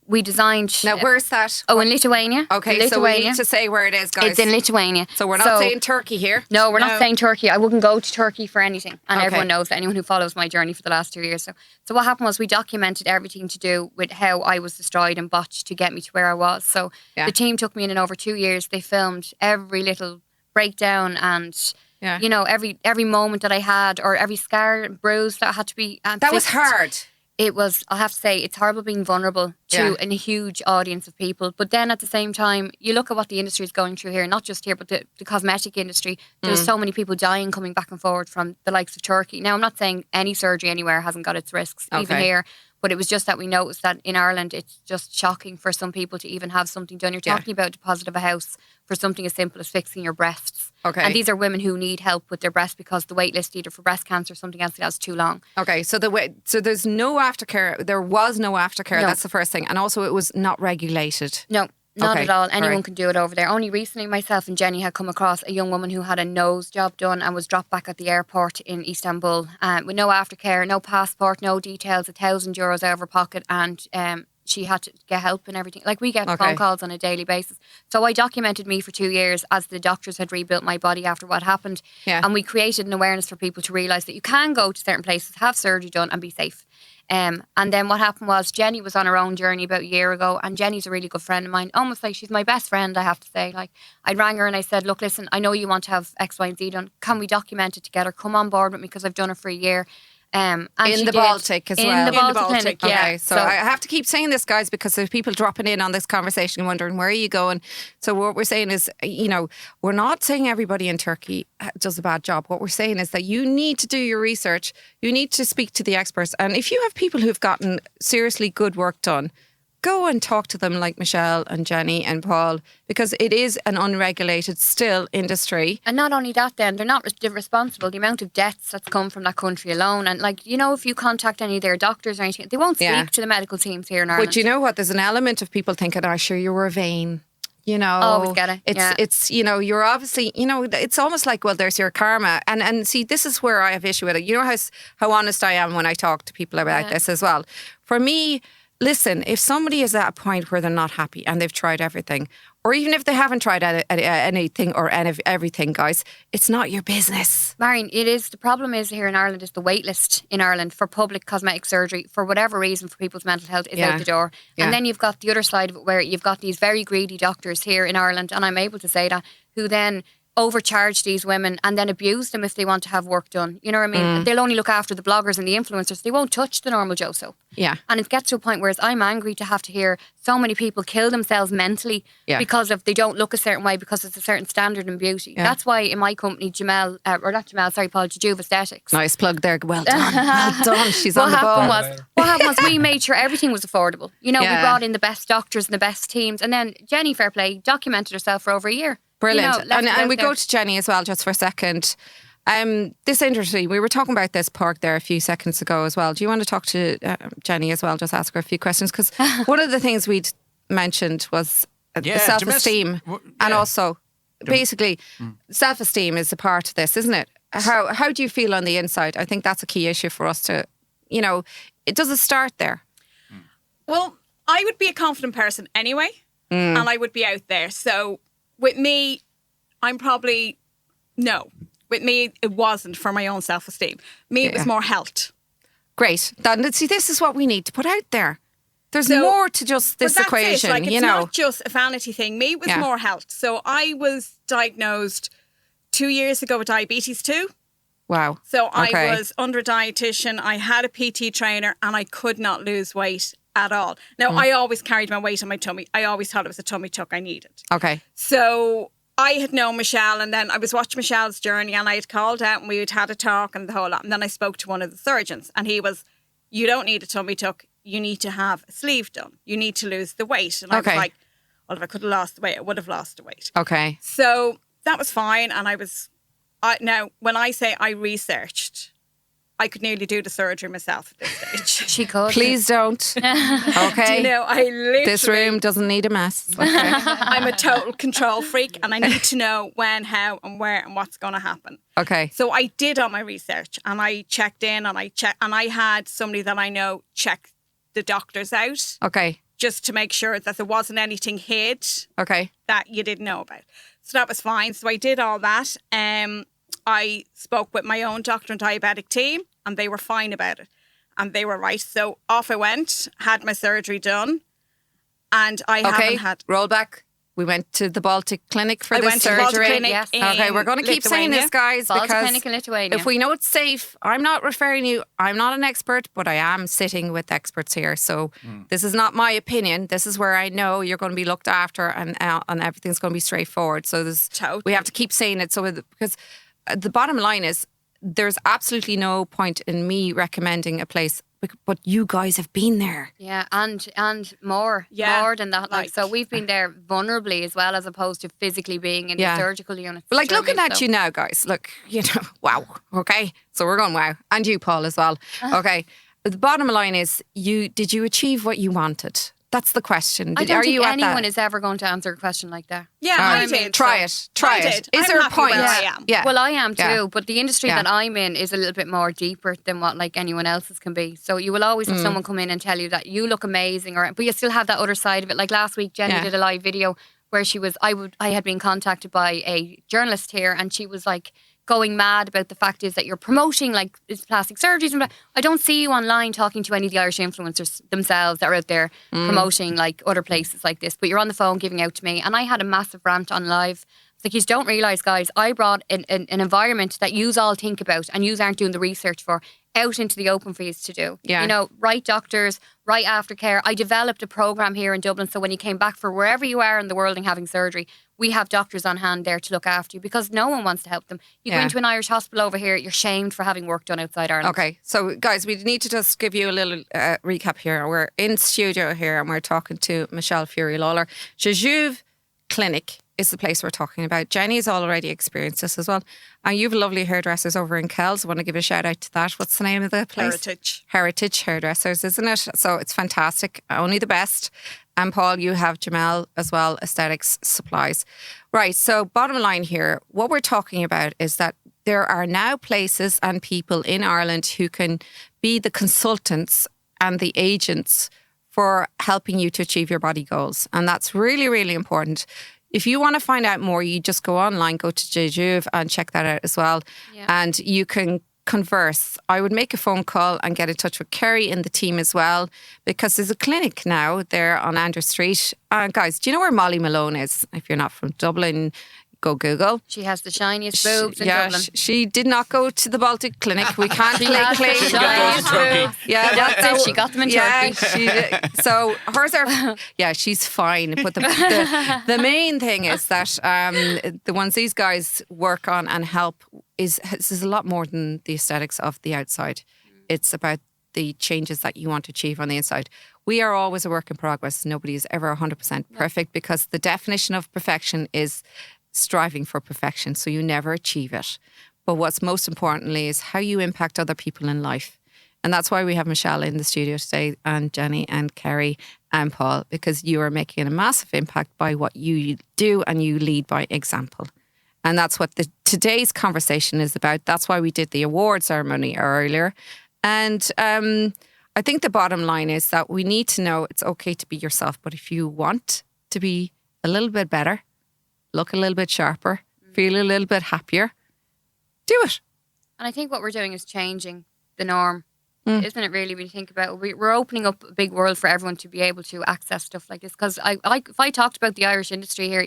we designed... Now, where's that? Oh, in Lithuania. Okay, so we need to say where it is, guys. It's in Lithuania. So we're not saying Turkey here? No, we're not saying Turkey. I wouldn't go to Turkey for anything. And everyone knows that, anyone who follows my journey for the last 2 years. So what happened was we documented everything to do with how I was destroyed and botched to get me to where I was. So the team took me in over 2 years. They filmed every little breakdown and... Yeah. You know, every moment that I had, or every scar and bruise that had to be that was hard. It was, I'll have to say, it's horrible being vulnerable to a huge audience of people. But then at the same time, you look at what the industry is going through here, not just here, but the cosmetic industry. There's so many people dying coming back and forward from the likes of Turkey. Now, I'm not saying any surgery anywhere hasn't got its risks, even here. But it was just that we noticed that in Ireland, it's just shocking for some people to even have something done. You're talking about a deposit of a house for something as simple as fixing your breasts. Okay. And these are women who need help with their breasts because the wait list either for breast cancer or something else is too long. Okay, so there's no aftercare. There was no aftercare. No. That's the first thing. And also it was not regulated. No. Not Okay, at all. Anyone right. can do it over there. Only recently, myself and Jenny had come across a young woman who had a nose job done and was dropped back at the airport in Istanbul with no aftercare, no passport, no details, €1,000 out of her pocket, and she had to get help and everything. Like, we get phone calls on a daily basis. So I documented me for 2 years as the doctors had rebuilt my body after what happened. Yeah. And we created an awareness for people to realise that you can go to certain places, have surgery done and be safe. And then what happened was Jenny was on her own journey about a year ago, and Jenny's a really good friend of mine, almost like she's my best friend, I have to say. Like, I rang her and I said, look, listen, I know you want to have X, Y and Z done. Can we document it together? Come on board with me because I've done it for a year. And in the Baltic as well. In the Baltic clinic, yeah. Okay, so I have to keep saying this, guys, because there's people dropping in on this conversation and wondering, where are you going? So what we're saying is, we're not saying everybody in Turkey does a bad job. What we're saying is that you need to do your research. You need to speak to the experts. And if you have people who've gotten seriously good work done, go and talk to them like Michelle and Jenny and Paul, because it is an unregulated still industry. And not only that, then they're not responsible. The amount of deaths that's come from that country alone, and if you contact any of their doctors or anything, they won't speak to the medical teams here in Ireland. But you know what? There's an element of people thinking, "Oh, sure, you were vain." Always get it. It's you're obviously, it's almost like, well, there's your karma. And see, this is where I have issue with it. You know how honest I am when I talk to people about this as well. For me, listen, if somebody is at a point where they're not happy and they've tried everything, or even if they haven't tried anything or everything, guys, it's not your business. Marian, it is. The problem is here in Ireland is the wait list in Ireland for public cosmetic surgery, for whatever reason, for people's mental health, is out the door. And then you've got the other side of it where you've got these very greedy doctors here in Ireland, and I'm able to say that, who then overcharge these women and then abuse them if they want to have work done. You know what I mean? They'll only look after the bloggers and the influencers. They won't touch the normal Joe soap. Yeah. And it gets to a point where I'm angry to have to hear so many people kill themselves mentally because of they don't look a certain way, because it's a certain standard in beauty. Yeah. That's why in my company, Paul, Jujuve Aesthetics. Nice plug there. Well done. Well done. She's on the ball. What happened was we made sure everything was affordable. We brought in the best doctors and the best teams. And then Jenny, fair play, documented herself for over a year. Brilliant. And we go to Jenny as well, just for a second. This industry, we were talking about this park there a few seconds ago as well. Do you want to talk to Jenny as well? Just ask her a few questions, because one of the things we'd mentioned was self-esteem, and also basically self-esteem is a part of this, isn't it? How do you feel on the inside? I think that's a key issue for us to, it doesn't start there. Well, I would be a confident person anyway, and I would be out there. So with me, I'm probably, no. With me, it wasn't for my own self-esteem. It was more health. Great. See, this is what we need to put out there. There's more to just this equation, it's not just a vanity thing. Me was more health. So I was diagnosed 2 years ago with diabetes too. Wow. So I was under a dietitian. I had a PT trainer and I could not lose weight at all. Now, I always carried my weight on my tummy. I always thought it was a tummy tuck I needed. Okay. So I had known Michelle, and then I was watching Michelle's journey, and I had called out and we had a talk and the whole lot. And then I spoke to one of the surgeons, and he was, you don't need a tummy tuck. You need to have a sleeve done. You need to lose the weight. And I was like, well, if I could have lost the weight, I would have lost the weight. Okay. So that was fine. And now, when I say I researched, I could nearly do the surgery myself at this stage. She could. Please don't. Okay. Do I literally... This room doesn't need a mess. Okay. I'm a total control freak, and I need to know when, how, and where, and what's going to happen. Okay. So I did all my research, and I checked in, and I had somebody that I know check the doctors out. Okay. Just to make sure that there wasn't anything hid. Okay. That you didn't know about. So that was fine. So I did all that. I spoke with my own doctor and diabetic team, and they were fine about it. And they were right. So off I went, had my surgery done, and I haven't had... roll back. We went to the Baltic Clinic for this surgery. I went to the Baltic Clinic Okay, we're going to keep saying this, guys, Baltic because Clinic in Lithuania. if we know it's safe, I'm not referring you, I'm not an expert, but I am sitting with experts here. So this is not my opinion. This is where I know you're going to be looked after, and everything's going to be straightforward. So we have to keep saying it. So because the bottom line is, there's absolutely no point in me recommending a place, but you guys have been there. Yeah, and more than that. Like, so we've been there vulnerably as well, as opposed to physically being in the surgical unit. But like, looking at you now, guys, look, wow. Okay, so we're going wow, and you, Paul, as well. Okay, the bottom line is, did you achieve what you wanted? That's the question. I don't Are think you at anyone that? is ever going to answer a question like that. Yeah, I did. Try it. Try I it. did. Is I'm there a happy point? where I am. Yeah. Well, I am too, Yeah. but the industry Yeah. that I'm in is a little bit more deeper than what like anyone else's can be. So you will always have someone come in and tell you that you look amazing, but you still have that other side of it. Like last week, Jenny did a live video where she was. I had been contacted by a journalist here, and she was like going mad about the fact is that you're promoting like plastic surgeries and I don't see you online talking to any of the Irish influencers themselves that are out there promoting like other places like this, but you're on the phone giving out to me. And I had a massive rant on live. It's like, you don't realise, guys, I brought an environment that yous all think about and yous aren't doing the research for out into the open for yous to do. Yeah. You know, right doctors, right aftercare. I developed a programme here in Dublin, so when you came back for wherever you are in the world and having surgery, we have doctors on hand there to look after you because no one wants to help them. You go into an Irish hospital over here, you're shamed for having work done outside Ireland. Okay, so guys, we need to just give you a little recap here. We're in studio here and we're talking to Michelle Furey Lawler. Jujuve Clinic is the place we're talking about. Jenny's already experienced this as well. And you've lovely hairdressers over in Kells. I want to give a shout out to that. What's the name of the place? Heritage Hairdressers, isn't it? So it's fantastic. Only the best. And Paul, you have Jamel as well, Aesthetics Supplies. Right, so bottom line here, what we're talking about is that there are now places and people in Ireland who can be the consultants and the agents for helping you to achieve your body goals. And that's really, really important. If you want to find out more, you just go online, go to Jujuve and check that out as well. Yeah. And you can converse. I would make a phone call and get in touch with Kerry and the team as well, because there's a clinic now there on Andrew Street. Guys, do you know where Molly Malone is? If you're not from Dublin, go Google. She has the shiniest boobs in Dublin. She did not go to the Baltic Clinic. We can't play claim. She got those in Turkey. Yeah, that's it. She got them in Turkey. She did. So hers are, she's fine. But the main thing is that the ones these guys work on and help is a lot more than the aesthetics of the outside. It's about the changes that you want to achieve on the inside. We are always a work in progress. Nobody is ever 100% perfect because the definition of perfection is striving for perfection, so you never achieve it. But what's most importantly is how you impact other people in life. And that's why we have Michelle in the studio today, and Jenny and Kerry and Paul, because you are making a massive impact by what you do and you lead by example. And that's what today's conversation is about. That's why we did the award ceremony earlier. And I think the bottom line is that we need to know it's okay to be yourself, but if you want to be a little bit better, look a little bit sharper, feel a little bit happier, do it. And I think what we're doing is changing the norm, isn't it really, when you think about it? We're opening up a big world for everyone to be able to access stuff like this. Because if I talked about the Irish industry here,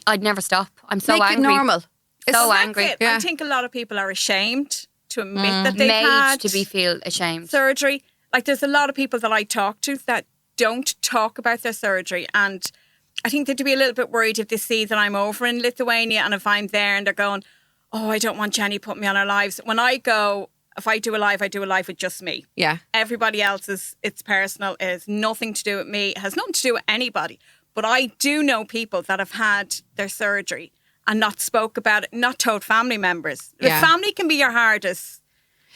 I'd never stop. I'm so angry. Make it normal. So angry. Yeah. I think a lot of people are ashamed to admit that they've had to feel ashamed. Surgery. Like there's a lot of people that I talk to that don't talk about their surgery, and I think they'd be a little bit worried if they see that I'm over in Lithuania and if I'm there and they're going, oh, I don't want Jenny putting me on our lives. When I go, if I do a live with just me. Yeah. Everybody else's, it's personal. It has nothing to do with me. It has nothing to do with anybody. But I do know people that have had their surgery and not spoke about it, not told family members. Yeah. The family can be your hardest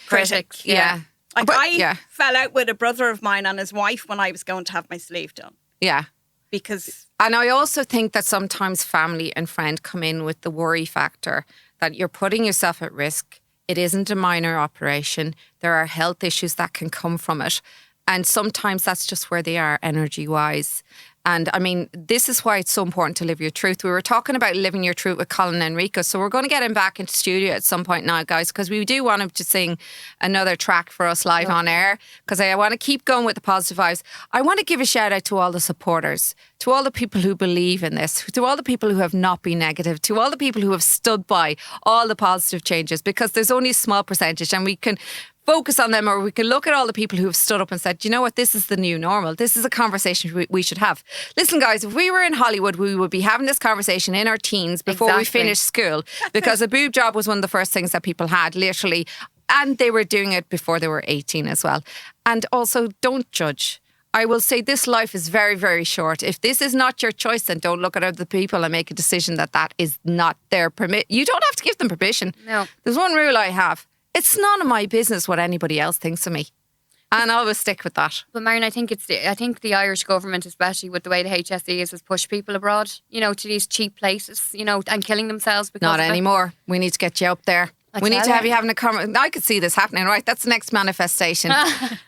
critic. Yeah. Like I fell out with a brother of mine and his wife when I was going to have my sleeve done. Yeah. And I also think that sometimes family and friend come in with the worry factor that you're putting yourself at risk. It isn't a minor operation. There are health issues that can come from it. And sometimes that's just where they are energy-wise. And I mean, this is why it's so important to live your truth. We were talking about living your truth with Colin Enrico. So we're going to get him back into studio at some point now, guys, because we do want him to sing another track for us live on air, because I want to keep going with the positive vibes. I want to give a shout out to all the supporters, to all the people who believe in this, to all the people who have not been negative, to all the people who have stood by all the positive changes, because there's only a small percentage and we can focus on them, or we can look at all the people who have stood up and said, you know what, this is the new normal. This is a conversation we should have. Listen, guys, if we were in Hollywood, we would be having this conversation in our teens before we finished school, because a boob job was one of the first things that people had, literally. And they were doing it before they were 18 as well. And also, don't judge. I will say this life is very, very short. If this is not your choice, then don't look at other people and make a decision that is not their permit. You don't have to give them permission. No. There's one rule I have. It's none of my business what anybody else thinks of me. And always stick with that. But Marian, I think the Irish government, especially with the way the HSE is, has pushed people abroad, to these cheap places, and killing themselves because Not of it. anymore. We need to get you up there. We need to have you having a conversation. I could see this happening, right? That's the next manifestation.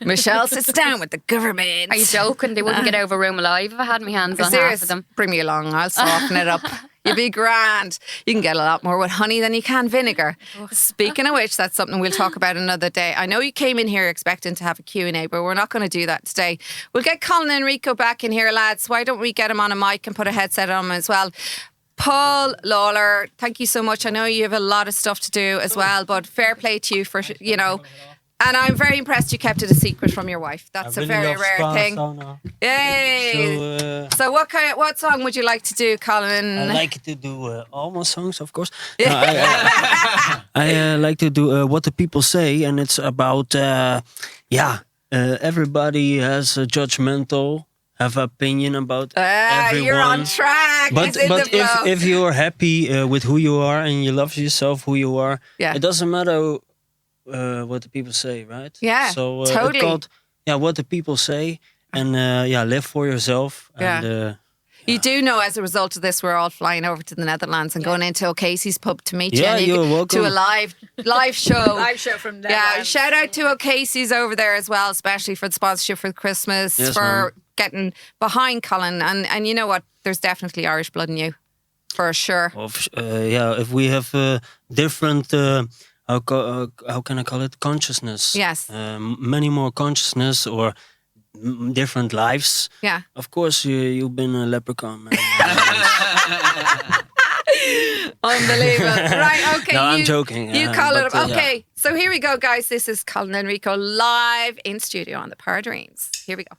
Michelle sits down with the government. Are you joking? They wouldn't get over a room alive if I had my hands on half of them. Bring me along. I'll soften it up. You'll be grand. You can get a lot more with honey than you can vinegar. Speaking of which, that's something we'll talk about another day. I know you came in here expecting to have a Q&A, but we're not going to do that today. We'll get Colin Enrico back in here, lads. Why don't we get him on a mic and put a headset on him as well? Paul Lawler, thank you so much. I know you have a lot of stuff to do as well, but fair play to you for, and I'm very impressed you kept it a secret from your wife. That's a very rare thing. Yay! So what song would you like to do, Colin? I like to do all my songs, of course. No, I like to do What the People Say, and it's about, everybody has a judgmental, have opinion about everyone. You're on track. But if you're happy with who you are and you love yourself, who you are, it doesn't matter what the people say, right? Yeah, so totally. It's called, What the People Say, and live for yourself. Yeah. And, you do know, as a result of this, we're all flying over to the Netherlands and going into O'Casey's pub to meet you. Yeah, and you're welcome. to a live show. Live show from there. Yeah, shout out to O'Casey's over there as well, especially for the sponsorship for Christmas, for getting behind Colin. And you know what? There's definitely Irish blood in you, for sure. If we have different, how can I call it, consciousness? Yes. Many more consciousness or different lives. Yeah. Of course, you've been a leprechaun, man. Unbelievable. Right, okay. No, I'm joking. You call it. But, Okay, so here we go, guys. This is Colin Enrico live in studio on the Padraics. Here we go.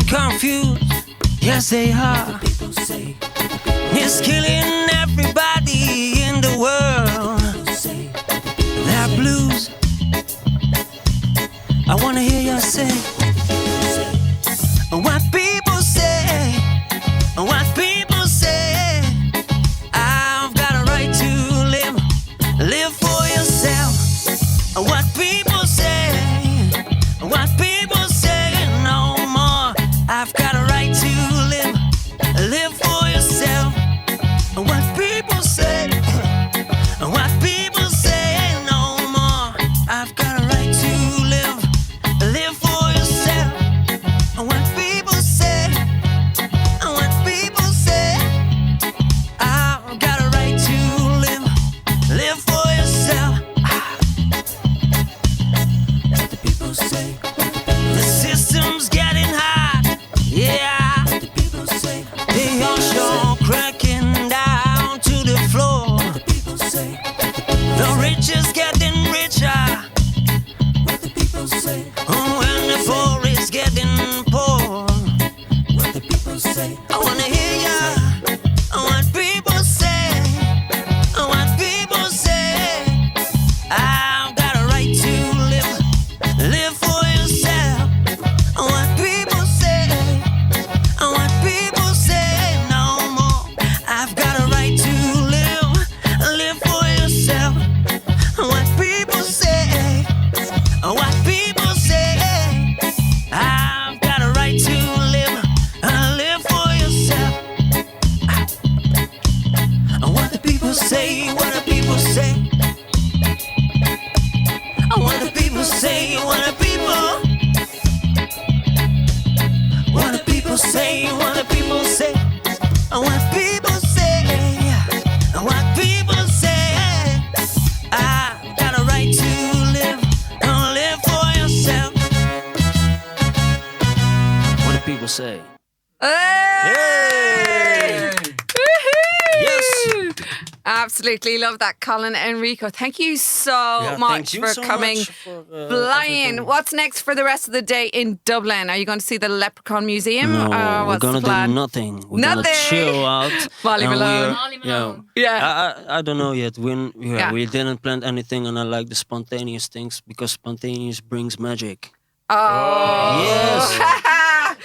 Confused, yes they are. It's killing everybody in the world. That blues, I wanna hear you say what people say, what people say. I've got a right to live for yourself. What people say, what people say, no more. I've got a right to live for yourself. What people say, what people say, no more. I've got a right to live for yourself. What people say, what people say, I've got a right to live for yourself. What the people say, the system's getting hot. Yeah, they all show cracking down to the floor. The rich is getting richer, and the poor is getting poor. I wanna hear ya, what people say, what people say. I've got a right to live for yourself. What people say, what people say, no more. I've got a right to live for yourself. What people say, what people say. I've got a right to live for yourself. What the people say, what the people say. What the people say, what the people. What the people say, what the people say, what people say, what people say. I've got a right to live for yourself. What do people say? Hey! Yes. Absolutely love that, Colin Enrico. Thank you so much thank you for so coming. much for, flying. everything. What's next for the rest of the day in Dublin? Are you going to see the Leprechaun Museum? No, or we're what's gonna the plan? do nothing. We're gonna chill out. Molly and Malone. Molly Malone. Yeah. I don't know yet. We didn't plan anything, and I like the spontaneous things because spontaneous brings magic. Oh. Yes.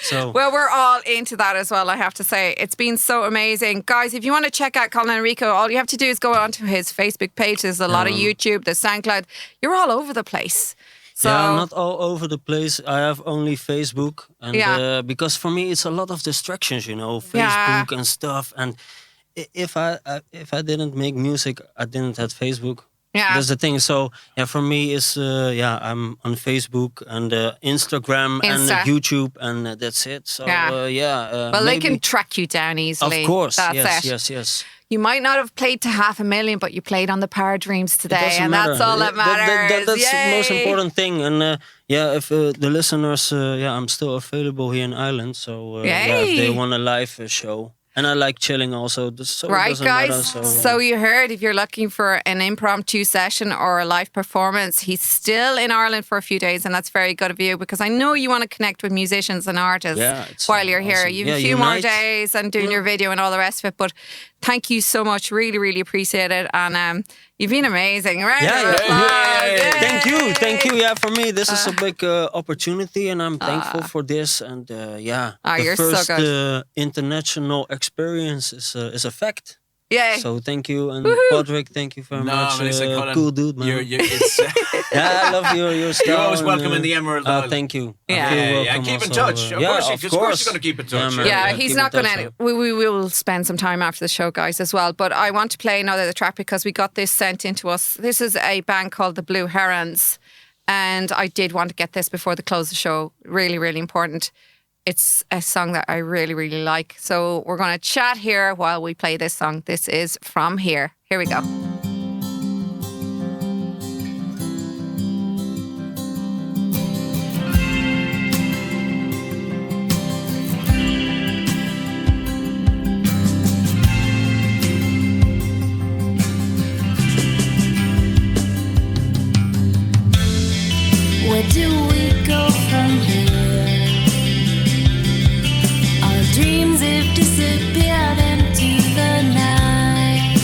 So Well, we're all into that as well, I have to say. It's been so amazing. Guys, if you want to check out Colin Enrico, all you have to do is go onto his Facebook page. There's a lot of YouTube, there's SoundCloud. You're all over the place. So, yeah, I'm not all over the place. I have only Facebook, and because for me it's a lot of distractions, Facebook and stuff. And if I didn't make music, I didn't have Facebook. Yeah. That's the thing. So for me is I'm on Facebook and Instagram and YouTube, and that's it. So well, they can track you down easily. Of course. That's it. Yes. You might not have played to 500,000, but you played on the Paradreams today, and matter. that's all that matters. That's Yay. the most important thing. And if the listeners, I'm still available here in Ireland. So if they want a live show. And I like chilling also. So right, it doesn't guys? matter, so you heard, if you're looking for an impromptu session or a live performance, he's still in Ireland for a few days, and that's very good of you, because I know you want to connect with musicians and artists while you're here. awesome. You have a few more unite. days and doing your video and all the rest of it, but thank you so much. Really, really appreciate it. And you've been amazing. Right? Thank you. Yeah, for me, this is a big opportunity, and I'm thankful for this. And the you're first so good. international experience is a fact. Yeah. So thank you, and Padraic, thank you very much. Colin, cool dude, man. It's, I love your style. You're always welcome in the Emerald Isle. Thank you. Keep in touch. Of course you're going to keep in touch. He's not going to. We will spend some time after the show, guys, as well. But I want to play another track because we got this sent into us. This is a band called the Blue Herons, and I did want to get this before the close of the show. Really, really important. It's a song that I really, really like. So we're going to chat here while we play this song. This is From Here. Here we go. Where do we go from here? Our dreams have disappeared into the night.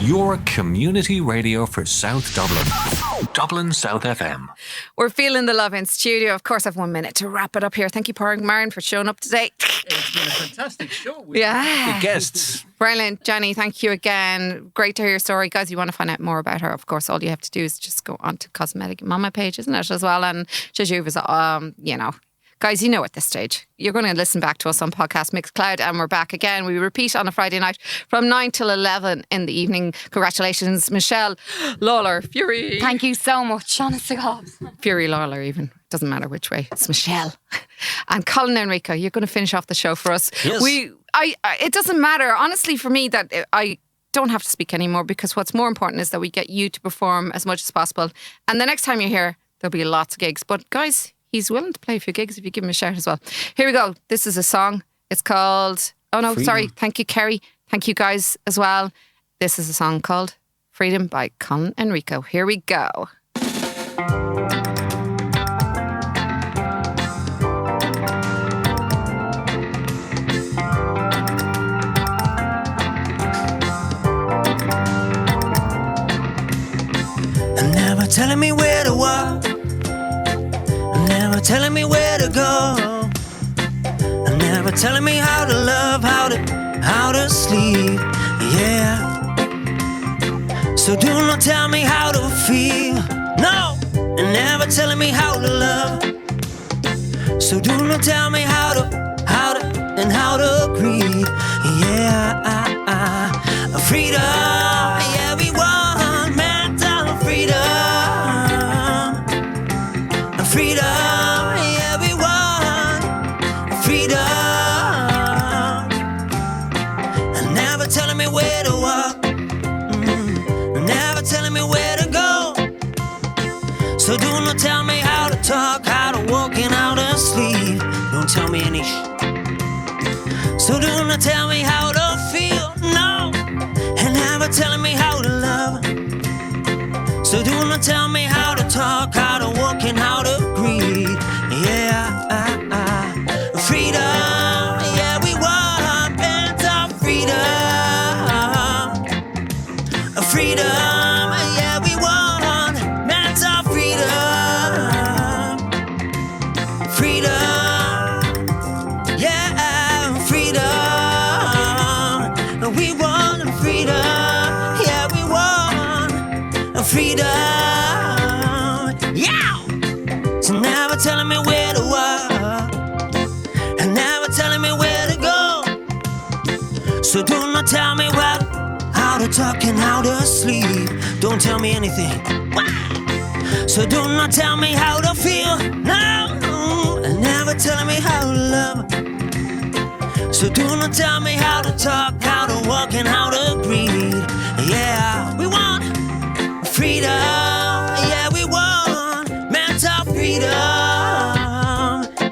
your community radio for South Dublin. Dublin South FM. We're feeling the love in studio. Of course, I've 1 minute to wrap it up here. Thank you, Padraic Marren, for showing up today. It's been a fantastic show with the guests. Brilliant. Jenny, thank you again. Great to hear your story. Guys, you want to find out more about her, of course, all you have to do is just go onto Cosmetic Mama page, isn't it, as well? And Shajuva's, guys, you know at this stage, you're going to listen back to us on Podcast Mixcloud, and we're back again. We repeat on a Friday night from 9 till 11 in the evening. Congratulations, Michelle, Lawler, Furey. Thank you so much, honest to God. Furey, Lawler even. Doesn't matter which way. It's Michelle. And Colin Enrico, you're going to finish off the show for us. Yes. It doesn't matter, honestly, for me, that I don't have to speak anymore, because what's more important is that we get you to perform as much as possible. And the next time you're here, there'll be lots of gigs. But guys, he's willing to play a few gigs if you give him a shout as well. Here we go. This is a song. It's called... Oh, no, Freedom. sorry. Thank you, Kerry. Thank you, guys, as well. This is a song called Freedom by Colin Enrico. Here we go. Never telling me where to walk, never telling me where to go, never telling me how to love, how to sleep, yeah. So do not tell me how to feel, no, and never telling me how to love. So do not tell me how to breathe, yeah. Freedom, yeah, we want mental freedom. Freedom, yeah, we want freedom. And never telling me where to walk, never telling me where to go. So do not tell me how to talk, how to walk, and how to sleep. Don't tell me any So do not tell me how to feel, no. And never telling me how to love. So do not tell me how to talk, how to walk, and how to breathe, yeah. Freedom, yeah, we want mental freedom. Freedom, yeah, we want mental freedom. Freedom, yeah, freedom. We want freedom, yeah, we want freedom, yeah. So never telling me where to walk, and never telling me where to go. So do not tell me how to talk and how to sleep. Don't tell me anything. So do not tell me how to feel, no, and never telling me how to love. So do not tell me how to talk, how to walk, and how to breathe, yeah. We want freedom, yeah, we want mental freedom,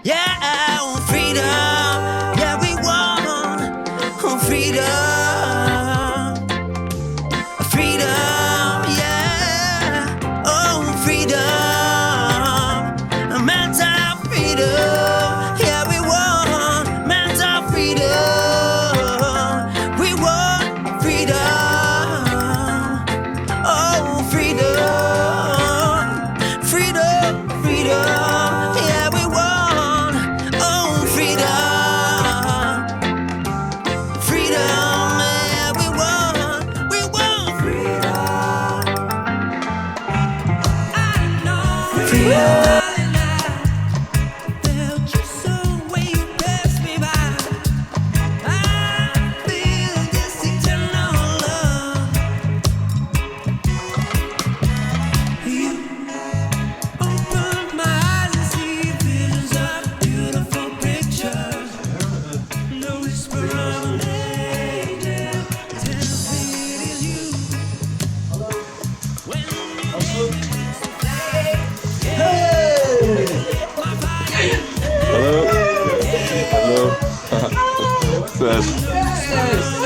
yeah, freedom, yeah, we want freedom, freedom, yeah, oh, freedom, mental freedom, yeah, we want mental freedom, we want freedom, oh, freedom, freedom, freedom, yeah, we want, oh, freedom, freedom, yeah, we want freedom. I know freedom. Felt you so when you passed me by. I feel this eternal love. You opened my eyes and see visions of beautiful pictures. No whisper of an angel, tell me it is you. When you Hello. Hello.